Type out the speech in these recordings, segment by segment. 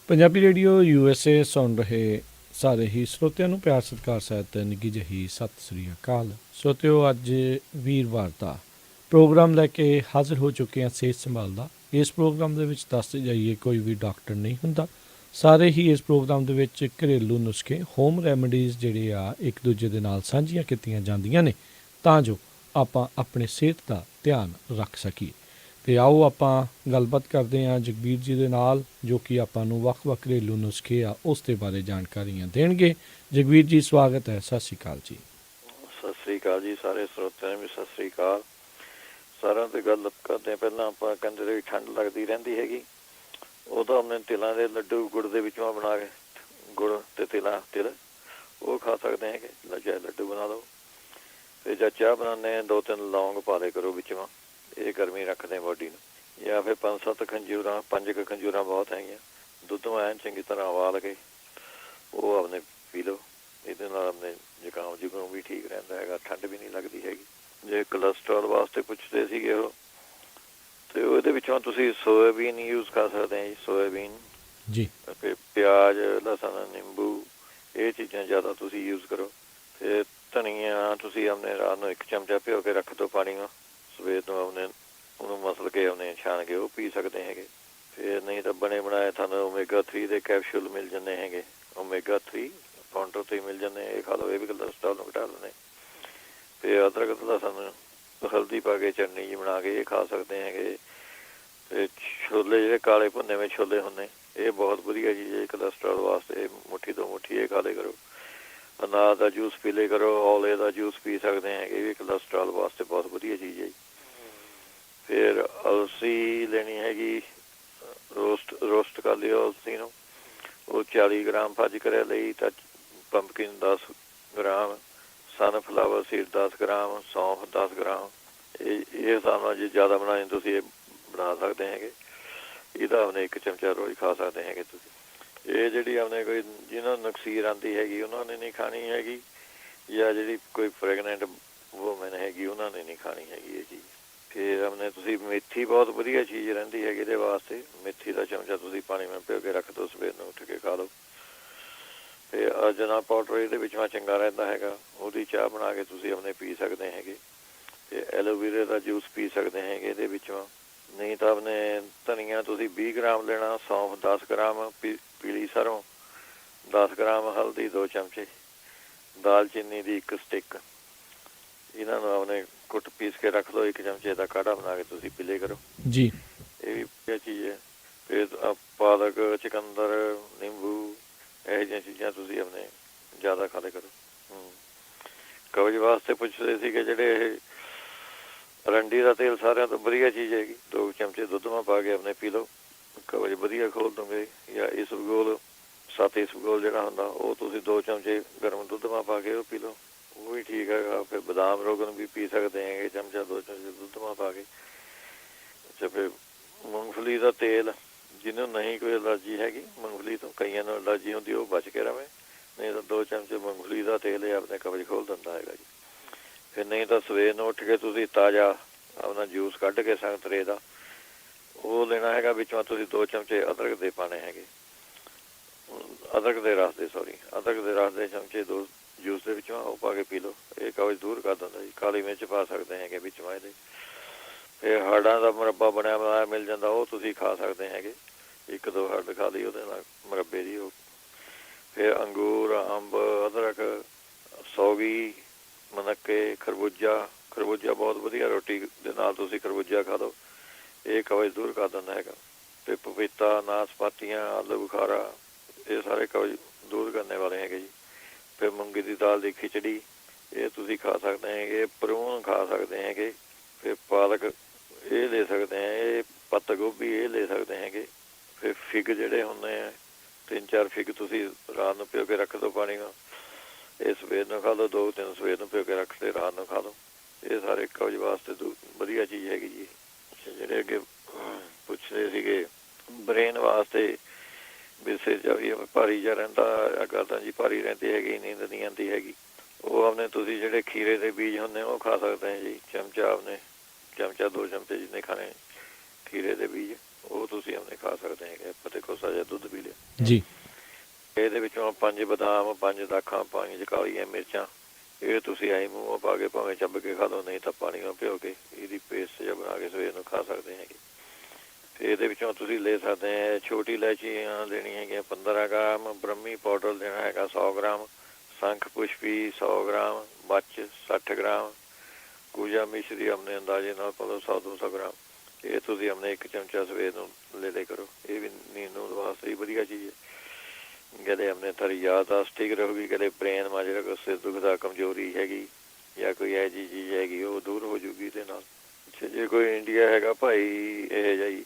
Punjabi radio USA ਸੁਣ ਰਹੇ ਸਾਰੇ ਹੀ ਸਰੋਤਿਆਂ ਨੂੰ ਪਿਆਰ ਸਤਿਕਾਰ ਸਹਿਤ ਨਿੱਘੀ ਜਿਹੀ ਸਤਿ ਸ੍ਰੀ ਅਕਾਲ। ਸਰੋਤਿਓ, ਅੱਜ ਵੀਰਵਾਰ ਦਾ ਪ੍ਰੋਗਰਾਮ ਲੈ ਕੇ ਹਾਜ਼ਰ ਹੋ ਚੁੱਕੇ ਹਾਂ ਸਿਹਤ ਸੰਭਾਲ ਦਾ। ਇਸ ਪ੍ਰੋਗਰਾਮ ਦੇ ਵਿੱਚ ਦੱਸਦੇ ਜਾਈਏ ਕੋਈ ਵੀ ਡਾਕਟਰ ਨਹੀਂ ਹੁੰਦਾ। ਸਾਰੇ ਹੀ ਇਸ ਪ੍ਰੋਗਰਾਮ ਦੇ ਵਿੱਚ ਘਰੇਲੂ ਨੁਸਖੇ, ਹੋਮ ਰੈਮਡੀਜ਼ ਜਿਹੜੇ ਆ ਇੱਕ ਦੂਜੇ ਦੇ ਨਾਲ ਸਾਂਝੀਆਂ ਕੀਤੀਆਂ ਜਾਂਦੀਆਂ ਨੇ ਤਾਂ ਜੋ ਆਪਾਂ ਆਪਣੇ ਸਿਹਤ ਦਾ ਧਿਆਨ ਰੱਖ ਸਕੀਏ। ਅਤੇ ਆਓ ਆਪਾਂ ਗੱਲਬਾਤ ਕਰਦੇ ਹਾਂ ਜਗਬੀਰ ਜੀ ਦੇ ਨਾਲ, ਜੋ ਕਿ ਆਪਾਂ ਨੂੰ ਵੱਖ-ਵੱਖ ਘਰੇਲੂ ਨੁਸਖੇ ਆ ਉਸ ਦੇ ਬਾਰੇ ਜਾਣਕਾਰੀਆਂ ਦੇਣਗੇ। ਜਗਬੀਰ ਜੀ, ਸਵਾਗਤ ਹੈ। ਸਤਿ ਸ਼੍ਰੀ ਅਕਾਲ ਜੀ। ਸਤਿ ਸ੍ਰੀ ਅਕਾਲ ਜੀ। ਸਾਰੇ ਸਰੋਤਿਆਂ ਨੂੰ ਵੀ ਸਤਿ ਸ੍ਰੀ ਅਕਾਲ। ਸਾਰਿਆਂ ਤੇ ਗੱਲ ਕਰਦੇ ਪਹਿਲਾਂ ਆਪਾਂ ਕਹਿੰਦੇ ਵੀ ਠੰਡ ਲੱਗਦੀ ਰਹਿੰਦੀ ਹੈਗੀ, ਉਹਦਾ ਆਪਣੇ ਤਿਲਾਂ ਦੇ ਲੱਡੂ ਗੁੜ ਦੇ ਵਿੱਚੋਂ ਬਣਾ ਕੇ, ਗੁੜ ਤੇ ਤਿਲ ਉਹ ਖਾ ਸਕਦੇ ਹੈਗੇ। ਲੱਡੂ ਬਣਾ ਲਓ। ਤੇ ਜਾਂ ਚਾਹ ਬਣਾਉਂਦੇ 2-3 ਲੌਂਗ ਪਾ ਦੇ ਕਰੋ ਵਿੱਚੋਂ, ਇਹ ਗਰਮੀ ਰੱਖਦੇ ਬੋਡੀ ਨੂੰ। ਜਾਂ ਫਿਰ 5-7 ਖੰਜੂਰਾਂ, 5 ਖੰਜੂਰਾਂ ਬਹੁਤ ਹੈਗੀਆਂ, ਦੁੱਧ ਨੂੰ ਐਨ ਚੰਗੀ ਤਰ੍ਹਾਂ ਉਬਾਲ ਕੇ ਉਹ ਆਪਣੇ ਪੀ ਲਓ। ਇਹਦੇ ਨਾਲ ਆਪਣੇ ਜ਼ੁਕਾਮ ਜੁਕਾਮ ਵੀ ਠੀਕ ਰਹਿੰਦਾ ਹੈਗਾ, ਠੰਡ ਵੀ ਨਹੀਂ ਲੱਗਦੀ ਹੈਗੀ। ਜੇ ਕੋਲੈਸਟਰੋਲ ਵਾਸਤੇ ਪੁੱਛਦੇ ਸੀਗੇ ਉਹ, ਤੇ ਉਹਦੇ ਵਿੱਚੋਂ ਤੁਸੀਂ ਸੋਇਆਬੀਨ ਯੂਜ਼ ਕਰ ਸਕਦੇ ਆ ਜੀ। ਸੋਇਆਬੀਨ ਜੀ, ਪਿਆਜ਼, ਲਸਣ, ਨਿੰਬੂ, ਇਹ ਚੀਜ਼ਾਂ ਜ਼ਿਆਦਾ ਤੁਸੀਂ ਯੂਜ਼ ਕਰੋ। ਤੇ ਧਨੀਆ ਤੁਸੀਂ ਆਪਣੇ ਰਾਤ ਨੂੰ 1 ਚਮਚਾ ਭਿਓ ਕੇ ਰੱਖ ਦਿਓ ਪਾਣੀ ਨਾਲ, ਸਵੇਰ ਨੂੰ ਆਪਣੇ ਉਹਨੂੰ ਮਸਲ ਕੇ ਆਪਣੇ ਛਾਣ ਕੇ ਉਹ ਪੀ ਸਕਦੇ ਹੈਗੇ। ਫਿਰ ਨਹੀਂ ਤਾਂ ਬਣੇ ਬਣਾਏ ਤੁਹਾਨੂੰ ਓਮੇਗਾ 3 ਦੇ ਕੈਪਸੂਲ ਮਿਲ ਜਾਂਦੇ ਹੈਗੇ। ਓਮੇਗਾ 3 ਕਾਊਂਟਰ 'ਤੇ ਮਿਲ ਜਾਂਦੇ, ਇਹ ਖਾ ਲਓ, ਇਹ ਵੀ ਕੋਲੈਸਟਰੋਲ ਨੂੰ ਘਟਾ ਲੈਂਦੇ। ਫਿਰ ਅਦਰਕ ਲਸਣ ਹਲਦੀ ਪਾ ਕੇ ਚਟਨੀ ਜੀ ਬਣਾ ਕੇ ਇਹ ਖਾ ਸਕਦੇ ਹੈਗੇ। ਅਤੇ ਛੋਲੇ ਜਿਹੜੇ ਕਾਲੇ ਭੁੰਨੇ ਵਿੱਚ ਛੋਲੇ ਹੁੰਦੇ, ਇਹ ਬਹੁਤ ਵਧੀਆ ਚੀਜ਼ ਹੈ ਕੋਲੈਸਟਰੋਲ ਵਾਸਤੇ। ਮੁੱਠੀ ਤੋਂ ਮੁੱਠੀ ਇਹ ਖਾ ਲਿਆ ਕਰੋ। ਅਨਾਰ ਦਾ ਜੂਸ ਪੀ ਲਿਆ ਕਰੋ, ਔਲੇ ਦਾ ਜੂਸ ਪੀ ਸਕਦੇ ਹੈਗੇ, ਇਹ ਵੀ ਕੋਲੈਸਟਰੋਲ ਵਾਸਤੇ ਬਹੁਤ ਵਧੀਆ ਚੀਜ਼ ਹੈ ਜੀ। ਫਿਰ ਅਲਸੀ ਲੈਣੀ ਹੈਗੀ, ਰੋਸਟ ਕਰ ਲਿਓ ਅਲਸੀ ਨੂੰ, ਉਹ 40 ਗ੍ਰਾਮ ਭੱਜ ਕਰਿਆ ਲਈ। ਤਾਂ pumpkin 10 gram, sunflower seed 10 gram, ਸੌਂਫ 10 ਗ੍ਰਾਮ, ਇਹ ਹਿਸਾਬ ਨਾਲ ਜੇ ਜ਼ਿਆਦਾ ਬਣਾਏ ਤੁਸੀਂ ਇਹ ਬਣਾ ਸਕਦੇ ਹੈਗੇ। ਇਹਦਾ ਆਪਣੇ 1 ਚਮਚਾ ਰੋਜ਼ ਖਾ ਸਕਦੇ ਹੈਗੇ ਤੁਸੀਂ। ਇਹ ਜਿਹੜੀ ਆਪਣੇ ਕੋਈ ਜਿਹਨਾਂ ਨੂੰ ਨਕਸੀਰ ਆਉਂਦੀ ਹੈਗੀ ਉਹਨਾਂ ਨੇ ਨਹੀਂ ਖਾਣੀ ਹੈਗੀ, ਜਾਂ ਜਿਹੜੀ ਕੋਈ ਪ੍ਰੈਗਨੈਂਟ ਵੂਮਨ ਹੈਗੀ ਉਹਨਾਂ ਨੇ ਨਹੀਂ ਖਾਣੀ ਹੈਗੀ ਇਹ ਚੀਜ਼। ਫਿਰ ਆਪਣੇ ਤੁਸੀਂ ਮੇਥੀ ਬਹੁਤ ਵਧੀਆ ਚੀਜ਼ ਰਹਿੰਦੀ ਹੈਗੀ ਇਹਦੇ ਵਾਸਤੇ। ਮੇਥੀ ਦਾ ਚਮਚਾ ਤੁਸੀਂ ਪਾਣੀ ਵਿੱਚ ਭਿਓ ਕੇ ਰੱਖ ਦਿਓ, ਸਵੇਰ ਨੂੰ ਉੱਠ ਕੇ ਖਾ ਲਓ। ਅਤੇ ਅਜਨਾ ਪਾਊਡਰ ਇਹਦੇ ਵਿੱਚੋਂ ਚੰਗਾ ਰਹਿੰਦਾ ਹੈਗਾ, ਉਹਦੀ ਚਾਹ ਬਣਾ ਕੇ ਤੁਸੀਂ ਆਪਣੇ ਪੀ ਸਕਦੇ ਹੈਗੇ। ਅਤੇ ਐਲੋਵੇਰਾ ਦਾ ਜੂਸ ਪੀ ਸਕਦੇ ਹੈਗੇ ਇਹਦੇ ਵਿੱਚੋਂ। ਨਹੀਂ ਤਾਂ ਆਪਣੇ ਧਨੀਆ ਤੁਸੀਂ 20 ਗ੍ਰਾਮ ਲੈਣਾ, ਸੌਂਫ 10 ਗ੍ਰਾਮ, ਪੀਲੀ ਸਰੋਂ 10 ਗ੍ਰਾਮ, ਹਲਦੀ 2 ਚਮਚੇ, ਦਾਲਚੀਨੀ ਦੀ 1 ਸਟਿਕ, ਇਹਨਾਂ ਨੂੰ ਆਪਣੇ ਕੁੱਟ ਪੀਸ ਕੇ ਰੱਖ ਲਓ। 1 ਚਮਚੇ ਦਾ ਕਾੜਾ ਬਣਾ ਕੇ ਤੁਸੀਂ ਪੀ ਲਿਆ ਕਰੋ ਜੀ। ਇਹ ਵੀ ਵਧੀਆ ਚੀਜ਼ ਹੈ। ਫਿਰ ਪਾਲਕ, ਚੁਕੰਦਰ, ਨਿੰਬੂ, ਇਹੋ ਜਿਹੀਆਂ ਚੀਜ਼ਾਂ ਤੁਸੀਂ ਆਪਣੇ ਜ਼ਿਆਦਾ ਖਾ ਲਿਆ ਕਰੋ। ਕਬਜ਼ ਵਾਸਤੇ ਪੁੱਛਦੇ ਸੀਗੇ ਜਿਹੜੇ ਇਹ ਅਰੰਡੀ ਦਾ ਤੇਲ ਸਾਰਿਆਂ ਤੋਂ ਵਧੀਆ ਚੀਜ਼ ਹੈਗੀ। 2 ਚਮਚੇ ਦੁੱਧ ਮਾ ਪਾ ਕੇ ਆਪਣੇ ਪੀ ਲਓ, ਕਬਜ਼ ਵਧੀਆ ਖੋਲ ਦੂੰਗੇ। ਜਾਂ ਇਸਬਗੋਲ, 7 ਇਸਬਗੋਲ ਜਿਹੜਾ ਹੁੰਦਾ ਉਹ ਤੁਸੀਂ 2 ਚਮਚੇ ਗਰਮ ਦੁੱਧ ਮਾ ਪਾ ਕੇ ਉਹ ਪੀ ਲਓ, ਉਹ ਵੀ ਠੀਕ ਹੈਗਾ। ਫਿਰ ਬਦਾਮ ਰੋਗਨ ਵੀ ਪੀ ਸਕਦੇ ਹੈਗੇ, ਚਮਚਾ 2 ਚਮਚੇ ਦੁੱਧ ਮਾ ਪਾ ਕੇ। ਅੱਛਾ, ਫਿਰ ਮੂੰਗਫਲੀ ਦਾ ਤੇਲ, ਜਿਹਨੂੰ ਨਹੀਂ ਕੋਈ ਐਲਰਜੀ ਹੈਗੀ ਮੂੰਗਫਲੀ ਤੋਂ, ਕਈਆਂ ਨੂੰ ਐਲਰਜੀ ਹੁੰਦੀ, ਉਹ ਬਚ ਕੇ ਰਵੇ। ਨਹੀਂ ਤਾਂ 2 ਚਮਚੇ ਮੂੰਗਫਲੀ ਦਾ ਤੇਲ ਇਹ ਆਪਣੇ ਕਬਜ਼ ਖੋਲ ਦਿੰਦਾ ਹੈਗਾ ਜੀ। ਫਿਰ ਨਹੀਂ ਤਾਂ ਸਵੇਰ ਨੂੰ ਉੱਠ ਕੇ ਤੁਸੀਂ ਤਾਜ਼ਾ ਆਪਣਾ ਜੂਸ ਕੱਢ ਕੇ ਸੰਤਰੇ ਦਾ ਉਹ ਲੈਣਾ ਹੈਗਾ, ਵਿੱਚੋਂ ਤੁਸੀਂ 2 ਚਮਚੇ ਅਦਰਕ ਦੇ ਪਾਉਣੇ ਹੈਗੇ, ਅਦਰਕ ਦੇ ਰਸ ਦੇ ਚਮਚੇ 2 ਜੂਸ ਦੇ ਵਿੱਚੋਂ ਉਹ ਪਾ ਕੇ ਪੀ ਲਓ, ਇਹ ਕਬਜ਼ ਦੂਰ ਕਰ ਦਿੰਦਾ ਜੀ। ਕਾਲੀ ਮਿਰਚ ਪਾ ਸਕਦੇ ਹੈਗੇ ਵਿੱਚੋਂ ਇਹਦੇ। ਫਿਰ ਹਰੜਾਂ ਦਾ ਮੁਰੱਬਾ ਬਣਿਆ ਬਣਾਇਆ ਮਿਲ ਜਾਂਦਾ, ਉਹ ਤੁਸੀਂ ਖਾ ਸਕਦੇ ਹੈਗੇ। 1-2 ਹਰੜ ਖਾ ਲਈ ਉਹਦੇ ਨਾਲ ਮੁਰੱਬੇ ਦੀ ਉਹ। ਫਿਰ ਅੰਗੂਰ, ਅੰਬ, ਅਦਰਕ, ਸੌਗੀ, ਮਨੱਕੇ, ਖਰਬੂਜਾ ਬਹੁਤ ਵਧੀਆ, ਰੋਟੀ ਦੇ ਨਾਲ ਤੁਸੀਂ ਖਰਬੂਜਾ ਖਾ ਲਓ, ਇਹ ਕਬਜ਼ ਦੂਰ ਕਰ ਦਿੰਦਾ ਹੈਗਾ। ਅਤੇ ਪਪੀਤਾ, ਨਾਸਪਾਤੀਆਂ, ਆਲੂ ਬੁਖਾਰਾ, ਇਹ ਸਾਰੇ ਕਬਜ਼ ਦੂਰ ਕਰਨੇ ਵਾਲੇ ਹੈਗੇ ਜੀ। ਫਿਰ ਮੂੰਗੀ ਦੀ ਦਾਲ ਦੀ ਖਿਚੜੀ, ਇਹ ਤੁਸੀਂ ਖਾ ਸਕਦੇ ਹੈਗੇ। ਪ੍ਰੂਨ ਖਾ ਸਕਦੇ ਹੈਗੇ। ਫਿਰ ਪਾਲਕ ਇਹ ਲੈ ਸਕਦੇ ਹੈ, ਇਹ ਪੱਤ ਗੋਭੀ ਇਹ ਲੈ ਸਕਦੇ ਹੈਗੇ। ਫਿਰ ਫਿਗ ਜਿਹੜੇ ਹੁੰਦੇ ਆ 3-4 ਫਿਗ ਤੁਸੀਂ ਰਾਤ ਨੂੰ ਭਿਓ ਕੇ ਰੱਖ ਦਿਓ ਪਾਣੀ ਨਾਲ, ਇਹ ਸਵੇਰ ਨੂੰ ਖਾ ਲਓ। 2-3 ਸਵੇਰ ਨੂੰ ਭਿਓ ਕੇ ਰੱਖ ਕੇ ਰਾਤ ਨੂੰ ਖਾ ਲਓ, ਇਹ ਸਾਰੇ ਕਬਜ਼ ਵਾਸਤੇ ਵਧੀਆ ਚੀਜ਼ ਹੈਗੀ ਜੀ। ਜਿਹੜੇ ਅੱਗੇ ਪੁੱਛਦੇ ਸੀਗੇ ਬ੍ਰੇਨ ਵਾਸਤੇ, ਵੀ ਸਿਰ ਜਾ ਵੀ ਭਾਰੀ ਜਿਹਾ ਰਹਿੰਦਾ, ਗਰਦਨ ਜੀ ਭਾਰੀ ਰਹਿੰਦੀ ਹੈਗੀ, ਨੀਂਦ ਨਹੀਂ ਆਉਂਦੀ ਹੈਗੀ, ਉਹ ਆਪਣੇ ਤੁਸੀਂ ਜਿਹੜੇ ਖੀਰੇ ਦੇ ਬੀਜ ਹੁੰਦੇ ਉਹ ਖਾ ਸਕਦੇ ਹੈ ਜੀ। ਚਮਚਾ 2 ਚਮਚੇ ਜਿੰਨੇ ਖਾਣੇ ਖੀਰੇ ਦੇ ਬੀਜ ਉਹ ਤੁਸੀਂ ਆਪਣੇ ਖਾ ਸਕਦੇ ਹੈਗੇ। ਪਤੇ ਕੋਸਾ ਜਿਹਾ ਦੁੱਧ ਪੀ ਲਿਆ। ਜੀ ਇਹਦੇ ਵਿੱਚੋਂ 5 ਬਦਾਮ, 5 ਦਾਖਾਂ, 5 ਕਾਲੀਆਂ ਮਿਰਚਾਂ, ਇਹ ਤੁਸੀਂ ਆਈ ਮੂੰਹ ਪਾ ਕੇ ਭਾਵੇਂ ਚੱਬ ਕੇ ਖਾ ਲਓ, ਨਹੀਂ ਤਾਂ ਪਾਣੀ ਨਾਲ ਭਿਓ ਕੇ ਇਹਦੀ ਪੇਸਟ ਜਿਹਾ ਬਣਾ ਕੇ ਸਵੇਰ ਨੂੰ ਖਾ ਸਕਦੇ ਹੈਗੇ। ਤੇ ਇਹਦੇ ਵਿੱਚੋਂ ਤੁਸੀਂ ਲੈ ਸਕਦੇ ਹੈ ਛੋਟੀ ਇਲਾਇਚੀਆਂ ਲੈਣੀਆਂ ਹੈਗੀਆਂ 15 ਗ੍ਰਾਮ, ਬ੍ਰਹਮੀ ਪਾਊਡਰ ਲੈਣਾ ਹੈਗਾ 100 ਗ੍ਰਾਮ, शंख पुष्पी 100 ग्राम, मच 60 ग्राम, कूजा मिश्री अपने अंदाजे नाल पा लो 100-200 ग्राम। ये तुसीं अपने 1 चमचा सवेर नूं ले लिया करो। ये भी नींद नूं वास्ते वधिया चीज़ है। कदे अपने थारी याददाश्त ठीक रहोगी, कदे ब्रेन में जो सिर दुखदा कमजोरी हैगी या कोई ऐसी चीज़ हैगी वो दूर हो जूगी इहदे नाल। अच्छा जे कोई इंडिया हैगा भाई इहो जिहा ही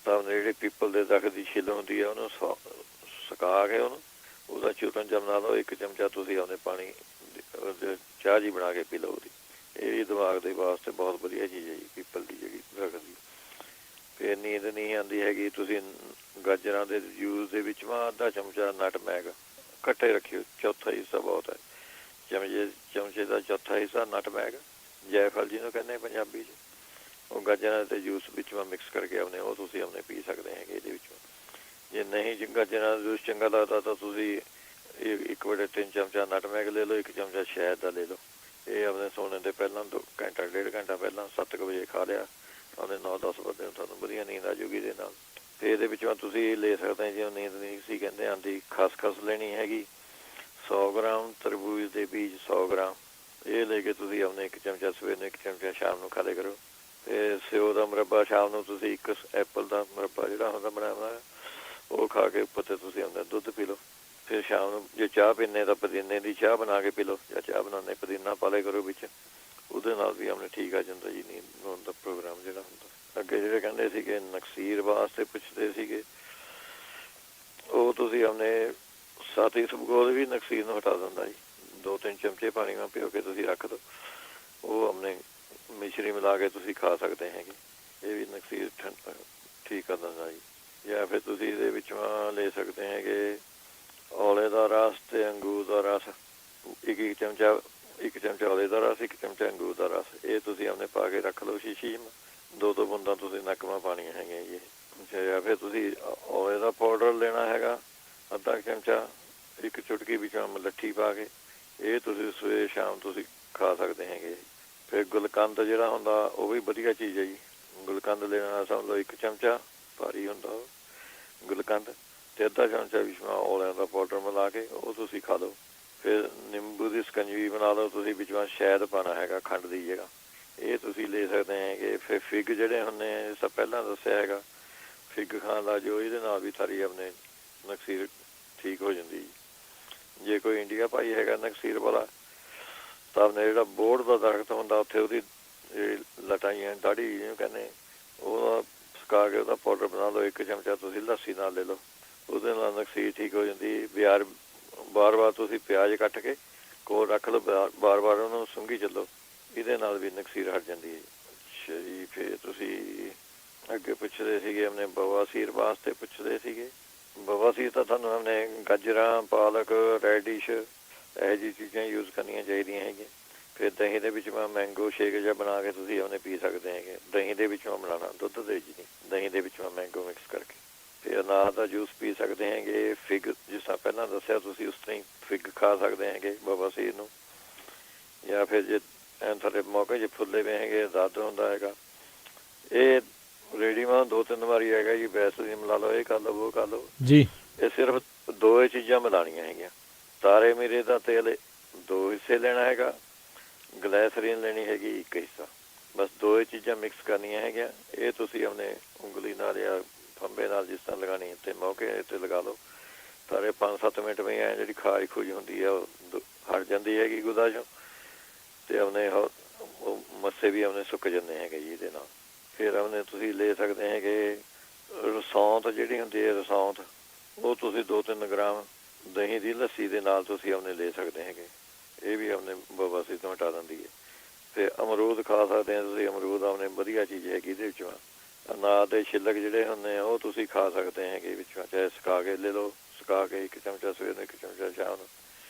तां अपने जिहड़े पीपल दे दरख्त दी छिल हुंदी है उहनूं सुका के उहनूं ਉਹਦਾ ਚੂਰਨ ਜਿਹਾ ਬਣਾ ਲਓ। 1 ਚਮਚਾ ਤੁਸੀਂ ਆਪਣੇ ਪਾਣੀ ਚਾਹ ਜੀ ਬਣਾ ਕੇ ਪੀ ਲਓ ਉਹਦੀ। ਇਹ ਵੀ ਦਿਮਾਗ ਦੇ ਵਾਸਤੇ ਬਹੁਤ ਵਧੀਆ ਚੀਜ਼ ਹੈ ਜੀ ਪੀਪਲ ਦੀ ਜਿਹੜੀ ਦਰਖਤ ਦੀ। ਫਿਰ ਨੀਂਦ ਨਹੀਂ ਆਉਂਦੀ ਹੈਗੀ, ਤੁਸੀਂ ਗਾਜਰਾਂ ਦੇ ਜੂਸ ਦੇ ਵਿੱਚ ਅੱਧਾ ਚਮਚਾ ਨਟਮੈਗ ਇਕੱਠੇ ਰੱਖਿਓ, ਚੌਥਾ ਹਿੱਸਾ ਬਹੁਤ ਹੈ। ਚਮਚੇ ਦਾ ਚੌਥਾ ਹਿੱਸਾ ਨਟਮੈਗ, ਜੈਫਲ ਜਿਹਨੂੰ ਕਹਿੰਦੇ ਪੰਜਾਬੀ 'ਚ, ਉਹ ਗਾਜਰਾਂ ਦੇ ਜੂਸ ਵਿੱਚ ਮਿਕਸ ਕਰਕੇ ਆਪਣੇ ਉਹ ਤੁਸੀਂ ਆਪਣੇ ਪੀ ਸਕਦੇ ਹੈਗੇ ਇਹਦੇ ਵਿੱਚੋਂ। ਜੇ ਨਹੀਂ ਗਾਜਰਾਂ ਦਾ ਜੂਸ ਚੰਗਾ ਲੱਗਦਾ ਤਾਂ ਤੁਸੀਂ 1/3 ਚਮਚਾ ਨਟਮੈਗ ਲੈ ਲਓ, 1 ਚਮਚਾ ਸ਼ਹਿਦ ਦਾ ਲੈ ਲਓ। ਇਹ ਆਪਣੇ ਸੌਣ ਦੇ ਪਹਿਲਾਂ 2 ਘੰਟਾ 1.5 ਘੰਟਾ ਪਹਿਲਾਂ 7 ਵਜੇ ਖਾ ਲਿਆ, ਉਹਦੇ 9-10 ਵਜੇ ਨੂੰ ਤੁਹਾਨੂੰ ਵਧੀਆ ਨੀਂਦ ਆ ਜੂਗੀ ਇਹਦੇ ਨਾਲ। ਅਤੇ ਇਹਦੇ ਵਿੱਚੋਂ ਤੁਸੀਂ ਲੈ ਸਕਦੇ ਜਿਵੇਂ ਨੀਂਦ ਨਹੀਂ ਸੀ ਕਹਿੰਦੇ ਆਉਂਦੀ, ਖਸਖਸ ਲੈਣੀ ਹੈਗੀ 100 ਗ੍ਰਾਮ, ਤਰਬੂਜ ਦੇ ਬੀਜ 100 ਗ੍ਰਾਮ। ਇਹ ਲੈ ਕੇ ਤੁਸੀਂ ਆਪਣੇ 1 ਚਮਚਾ ਸਵੇਰ ਨੂੰ, 1 ਚਮਚਾ ਸ਼ਾਮ ਨੂੰ ਖਾ ਲਿਆ ਕਰੋ। ਅਤੇ ਸਿਓ ਦਾ ਮੁਰੱਬਾ ਸ਼ਾਮ ਨੂੰ ਤੁਸੀਂ 1 ਐਪਲ ਦਾ ਮੁਰੱਬਾ ਜਿਹੜਾ ਹੁੰਦਾ ਬਣਾਇਆ ਹੋਇਆ ਉਹ ਖਾ ਕੇ ਉੱਪਰ 'ਤੇ ਤੁਸੀਂ ਆਪਣਾ ਦੁੱਧ ਪੀ ਲਓ। ਫਿਰ ਸ਼ਾਮ ਨੂੰ ਜੇ ਚਾਹ ਪੀਂਦੇ ਤਾਂ ਪੁਦੀਨੇ ਦੀ ਚਾਹ ਬਣਾ ਕੇ ਪੀ ਲਓ, ਜਾਂ ਚਾਹ ਬਣਾਉਂਦੇ ਪੁਦੀਨਾ ਪਾ ਲਿਆ ਕਰੋ ਵਿੱਚ, ਉਹਦੇ ਨਾਲ ਵੀ ਆਪਣੇ ਠੀਕ ਆ ਜਾਂਦਾ ਜੀ ਨੀਂਦ ਆਉਣ ਦਾ ਪ੍ਰੋਗਰਾਮ ਜਿਹੜਾ ਹੁੰਦਾ। ਅੱਗੇ ਜਿਹੜੇ ਕਹਿੰਦੇ ਸੀਗੇ ਨਕਸੀਰ ਵਾਸਤੇ ਪੁੱਛਦੇ ਸੀਗੇ, ਉਹ ਤੁਸੀਂ ਆਪਣੇ ਸਾਥੀ ਇਸਬਗੋਲ ਵੀ ਨਕਸੀਰ ਨੂੰ ਹਟਾ ਦਿੰਦਾ ਜੀ। 2-3 ਚਮਚੇ ਪਾਣੀ ਨਾਲ ਭਿਓ ਕੇ ਤੁਸੀਂ ਰੱਖ ਦਿਓ, ਉਹ ਆਪਣੇ ਮਿਸ਼ਰੀ ਮਿਲਾ ਕੇ ਤੁਸੀਂ ਖਾ ਸਕਦੇ ਹੈਗੇ। ਇਹ ਵੀ ਨਕਸੀਰ ਠੀਕ ਕਰ ਦਿੰਦਾ ਜੀ। ਜਾਂ ਫਿਰ ਤੁਸੀਂ ਇਹਦੇ ਵਿੱਚੋਂ ਲੈ ਸਕਦੇ ਹੈਗੇ ਔਲੇ ਦਾ ਰਸ ਅਤੇ ਅੰਗੂਰ ਦਾ ਰਸ, 1 ਚਮਚਾ ਔਲੇ ਦਾ ਰਸ, 1 ਚਮਚਾ ਅੰਗੂਰ ਦਾ ਰਸ। ਇਹ ਤੁਸੀਂ ਆਪਣੇ ਪਾ ਕੇ ਰੱਖ ਲਓ ਸ਼ੀਸ਼ੀ 2 ਬੂੰਦਾਂ ਤੁਸੀਂ ਨੱਕਵਾਂ ਪਾਉਣੀਆਂ ਹੈਗੀਆਂ ਜੀ। ਜਾਂ ਫਿਰ ਤੁਸੀਂ ਔਲੇ ਦਾ ਪਾਊਡਰ ਲੈਣਾ ਹੈਗਾ ਅੱਧਾ ਚਮਚਾ, 1 ਚੁਟਕੀ ਵਿੱਚੋਂ ਮਲੱਠੀ ਪਾ ਕੇ, ਇਹ ਤੁਸੀਂ ਸਵੇਰੇ ਸ਼ਾਮ ਤੁਸੀਂ ਖਾ ਸਕਦੇ ਹੈਗੇ। ਫਿਰ ਗੁਲਕੰਦ ਜਿਹੜਾ ਹੁੰਦਾ ਉਹ ਵੀ ਵਧੀਆ ਚੀਜ਼ ਹੈ ਜੀ। ਗੁਲਕੰਦ ਲੈਣਾ ਸਮਝ ਲਓ 1 ਚਮਚਾ, ਭਾਰੀ ਹੁੰਦਾ ਗੁਲਕੰਦ, ਅਤੇ ਅੱਧਾ ਚਮਚਾ ਵਿੱਚ ਔਲਿਆਂ ਦਾ ਪਾਊਡਰ ਮਿਲਾ ਕੇ ਉਹ ਤੁਸੀਂ ਖਾ ਲਓ। ਫਿਰ ਨਿੰਬੂ ਦੀ ਸਕੰਜਵੀ ਬਣਾ ਲਓ ਤੁਸੀਂ, ਵਿੱਚ ਸ਼ਹਿਦ ਪਾਉਣਾ ਹੈਗਾ ਖੰਡ ਦੀ ਜਗ੍ਹਾ, ਇਹ ਤੁਸੀਂ ਲੈ ਸਕਦੇ ਹੈਗੇ। ਫਿਰ ਫਿੱਗ ਜਿਹੜੇ ਹੁੰਦੇ ਆ ਜਿਸ ਤਰ੍ਹਾਂ ਪਹਿਲਾਂ ਦੱਸਿਆ ਹੈਗਾ, ਫਿੱਗ ਖਾਣ ਦਾ ਜੋ ਇਹਦੇ ਨਾਲ ਵੀ ਸਾਰੀ ਆਪਣੇ ਨਕਸੀਰ ਠੀਕ ਹੋ ਜਾਂਦੀ। ਜੇ ਕੋਈ ਇੰਡੀਆ ਭਾਈ ਹੈਗਾ ਨਕਸੀਰ ਵਾਲਾ ਤਾਂ ਆਪਣੇ ਜਿਹੜਾ ਬੋਹੜ ਦਾ ਦਰਖਤ ਹੁੰਦਾ ਉੱਥੇ ਉਹਦੀ ਲਟਾਈਆਂ ਦਾੜੀ ਜਿਹਨੂੰ ਕਹਿੰਦੇ, ਉਹਦਾ ਸੁਕਾ ਕੇ ਉਹਦਾ ਪਾਊਡਰ ਬਣਾ ਲਓ। 1 ਚਮਚਾ ਤੁਸੀਂ ਲੱਸੀ ਨਾਲ ਲੈ ਲਓ, ਉਹਦੇ ਨਾਲ ਨਕਸੀਰ ਠੀਕ ਹੋ ਜਾਂਦੀ। ਵਾਰ ਤੁਸੀਂ ਪਿਆਜ਼ ਕੱਟ ਕੇ ਕੋਲ ਰੱਖ ਲਓ, ਵਾਰ ਉਹਨੂੰ ਸੁੰਘੀ ਚੱਲੋ, ਇਹਦੇ ਨਾਲ ਵੀ ਨਕਸੀਰ ਹਟ ਜਾਂਦੀ ਹੈ। ਅੱਛਾ ਜੀ, ਫਿਰ ਤੁਸੀਂ ਅੱਗੇ ਪੁੱਛਦੇ ਸੀਗੇ ਆਪਣੇ ਬਵਾਸੀਰ ਵਾਸਤੇ ਪੁੱਛਦੇ ਸੀਗੇ। ਬਵਾਸੀਰ ਤਾਂ ਤੁਹਾਨੂੰ ਆਪਣੇ ਗਾਜਰਾਂ, ਪਾਲਕ, ਰੈਡੀਸ਼ ਇਹੋ ਜਿਹੀ ਚੀਜ਼ਾਂ ਯੂਜ਼ ਕਰਨੀਆਂ ਚਾਹੀਦੀਆਂ ਹੈਗੀਆਂ। ਫਿਰ ਦਹੀਂ ਦੇ ਵਿੱਚ ਮੈਂਗੋ ਸ਼ੇਕ ਜਿਹਾ ਬਣਾ ਕੇ ਤੁਸੀਂ ਉਹਨੇ ਪੀ ਸਕਦੇ ਹੈਗੇ। ਦਹੀਂ ਦੇ ਵਿੱਚੋਂ ਬਣਾਉਣਾ, ਦੁੱਧ ਦੇ ਜੀ ਨਹੀਂ, ਦਹੀਂ ਦੇ ਵਿੱਚੋਂ ਮੈਂਗੋ ਮਿਕਸ ਕਰਕੇ। ਫਿਰ ਅਨਾਰ ਦਾ ਜੂਸ ਪੀ ਸਕਦੇ ਹੈਗੇ। ਫਿੱਗ ਜਿਸ ਤਰ੍ਹਾਂ ਪਹਿਲਾਂ ਦੱਸਿਆ ਤੁਸੀਂ ਉਸ ਤਰ੍ਹਾਂ ਹੀ ਫਿੱਗ ਖਾ ਸਕਦੇ ਹੈਗੇ ਬਵਾਸੀਰ ਨੂੰ। ਜਾਂ ਫਿਰ ਜੇ ਤੁਹਾਡੇ ਮੌਕੇ 'ਚ ਫੁੱਲੇ ਵੇ ਹੈਗੇ, ਦਰਦ ਹੁੰਦਾ ਹੈਗਾ, ਇਹ ਰੇਡੀਮਾ 2-3 ਵਾਰੀ ਹੈਗਾ ਜੀ, ਵੈਸਲੀਨ ਮਿਲਾ ਲਓ, ਇਹ ਕਰ ਲਓ, ਉਹ ਕਰ ਲਓ ਜੀ। ਇਹ ਸਿਰਫ 2 ਚੀਜ਼ਾਂ ਮਿਲਾਉਣੀਆਂ ਹੈਗੀਆਂ। ਤਾਰੇ ਮੀਰੇ ਦਾ ਤੇਲ 2 ਹਿੱਸੇ ਲੈਣਾ ਹੈਗਾ, ਗਲੈਸਰੀਨ ਲੈਣੀ ਹੈਗੀ 1 ਹਿੱਸਾ, ਬਸ 2 ਚੀਜ਼ਾਂ ਮਿਕਸ ਕਰਨੀਆਂ ਹੈਗੀਆਂ। ਇਹ ਤੁਸੀਂ ਆਪਣੇ ਉਂਗਲੀ ਨਾਲ ਜਾਂ ਫੰਬੇ ਨਾਲ ਜਿਸ ਤਰ੍ਹਾਂ ਲਗਾਉਣੀ ਅਤੇ ਮੌਕੇ 'ਤੇ ਲਗਾ ਲਓ। ਤਾਰੇ 5-7 ਮਿੰਟ ਵਿੱਚ ਐਂ ਜਿਹੜੀ ਖਾਜ ਖੂਜ ਹੁੰਦੀ ਹੈ ਉਹ ਹਟ ਜਾਂਦੀ ਹੈਗੀ ਗੁਦਾ 'ਚੋਂ, ਅਤੇ ਆਪਣੇ ਉਹ ਮੱਸੇ ਵੀ ਆਪਣੇ ਸੁੱਕ ਜਾਂਦੇ ਹੈਗੇ ਜੀ ਇਹਦੇ ਨਾਲ। ਫਿਰ ਆਪਣੇ ਤੁਸੀਂ ਲੈ ਸਕਦੇ ਹੈਗੇ ਰਸੌਂਤ ਜਿਹੜੀ ਹੁੰਦੀ ਹੈ, ਰਸੌਂਤ ਉਹ ਤੁਸੀਂ 2-3 ਗ੍ਰਾਮ ਦਹੀਂ ਦੀ ਲੱਸੀ ਦੇ ਨਾਲ ਤੁਸੀਂ ਆਪਣੇ ਲੈ ਸਕਦੇ ਹੈਗੇ। ਇਹ ਵੀ ਆਪਣੇ ਬਵਾਸੀਰ ਤੋਂ ਹਟਾ ਦਿੰਦੀ ਹੈ। ਅਤੇ ਅਮਰੂਦ ਖਾ ਸਕਦੇ ਹਾਂ ਤੁਸੀਂ, ਅਮਰੂਦ ਆਪਣੇ ਵਧੀਆ ਚੀਜ਼ ਹੈਗੀ ਇਹਦੇ ਵਿੱਚੋਂ। ਅਨਾਰ ਦੇ ਛਿੱਲਕ ਜਿਹੜੇ ਹੁੰਦੇ ਆ ਉਹ ਤੁਸੀਂ ਖਾ ਸਕਦੇ ਹੈਗੇ ਵਿੱਚੋਂ, ਚਾਹੇ ਸੁਕਾ ਕੇ ਲੈ ਲਓ, ਸੁਕਾ ਕੇ 1 ਚਮਚਾ ਸਵੇਰ ਨੂੰ, 1 ਚਮਚਾ ਸ਼ਾਮ ਨੂੰ।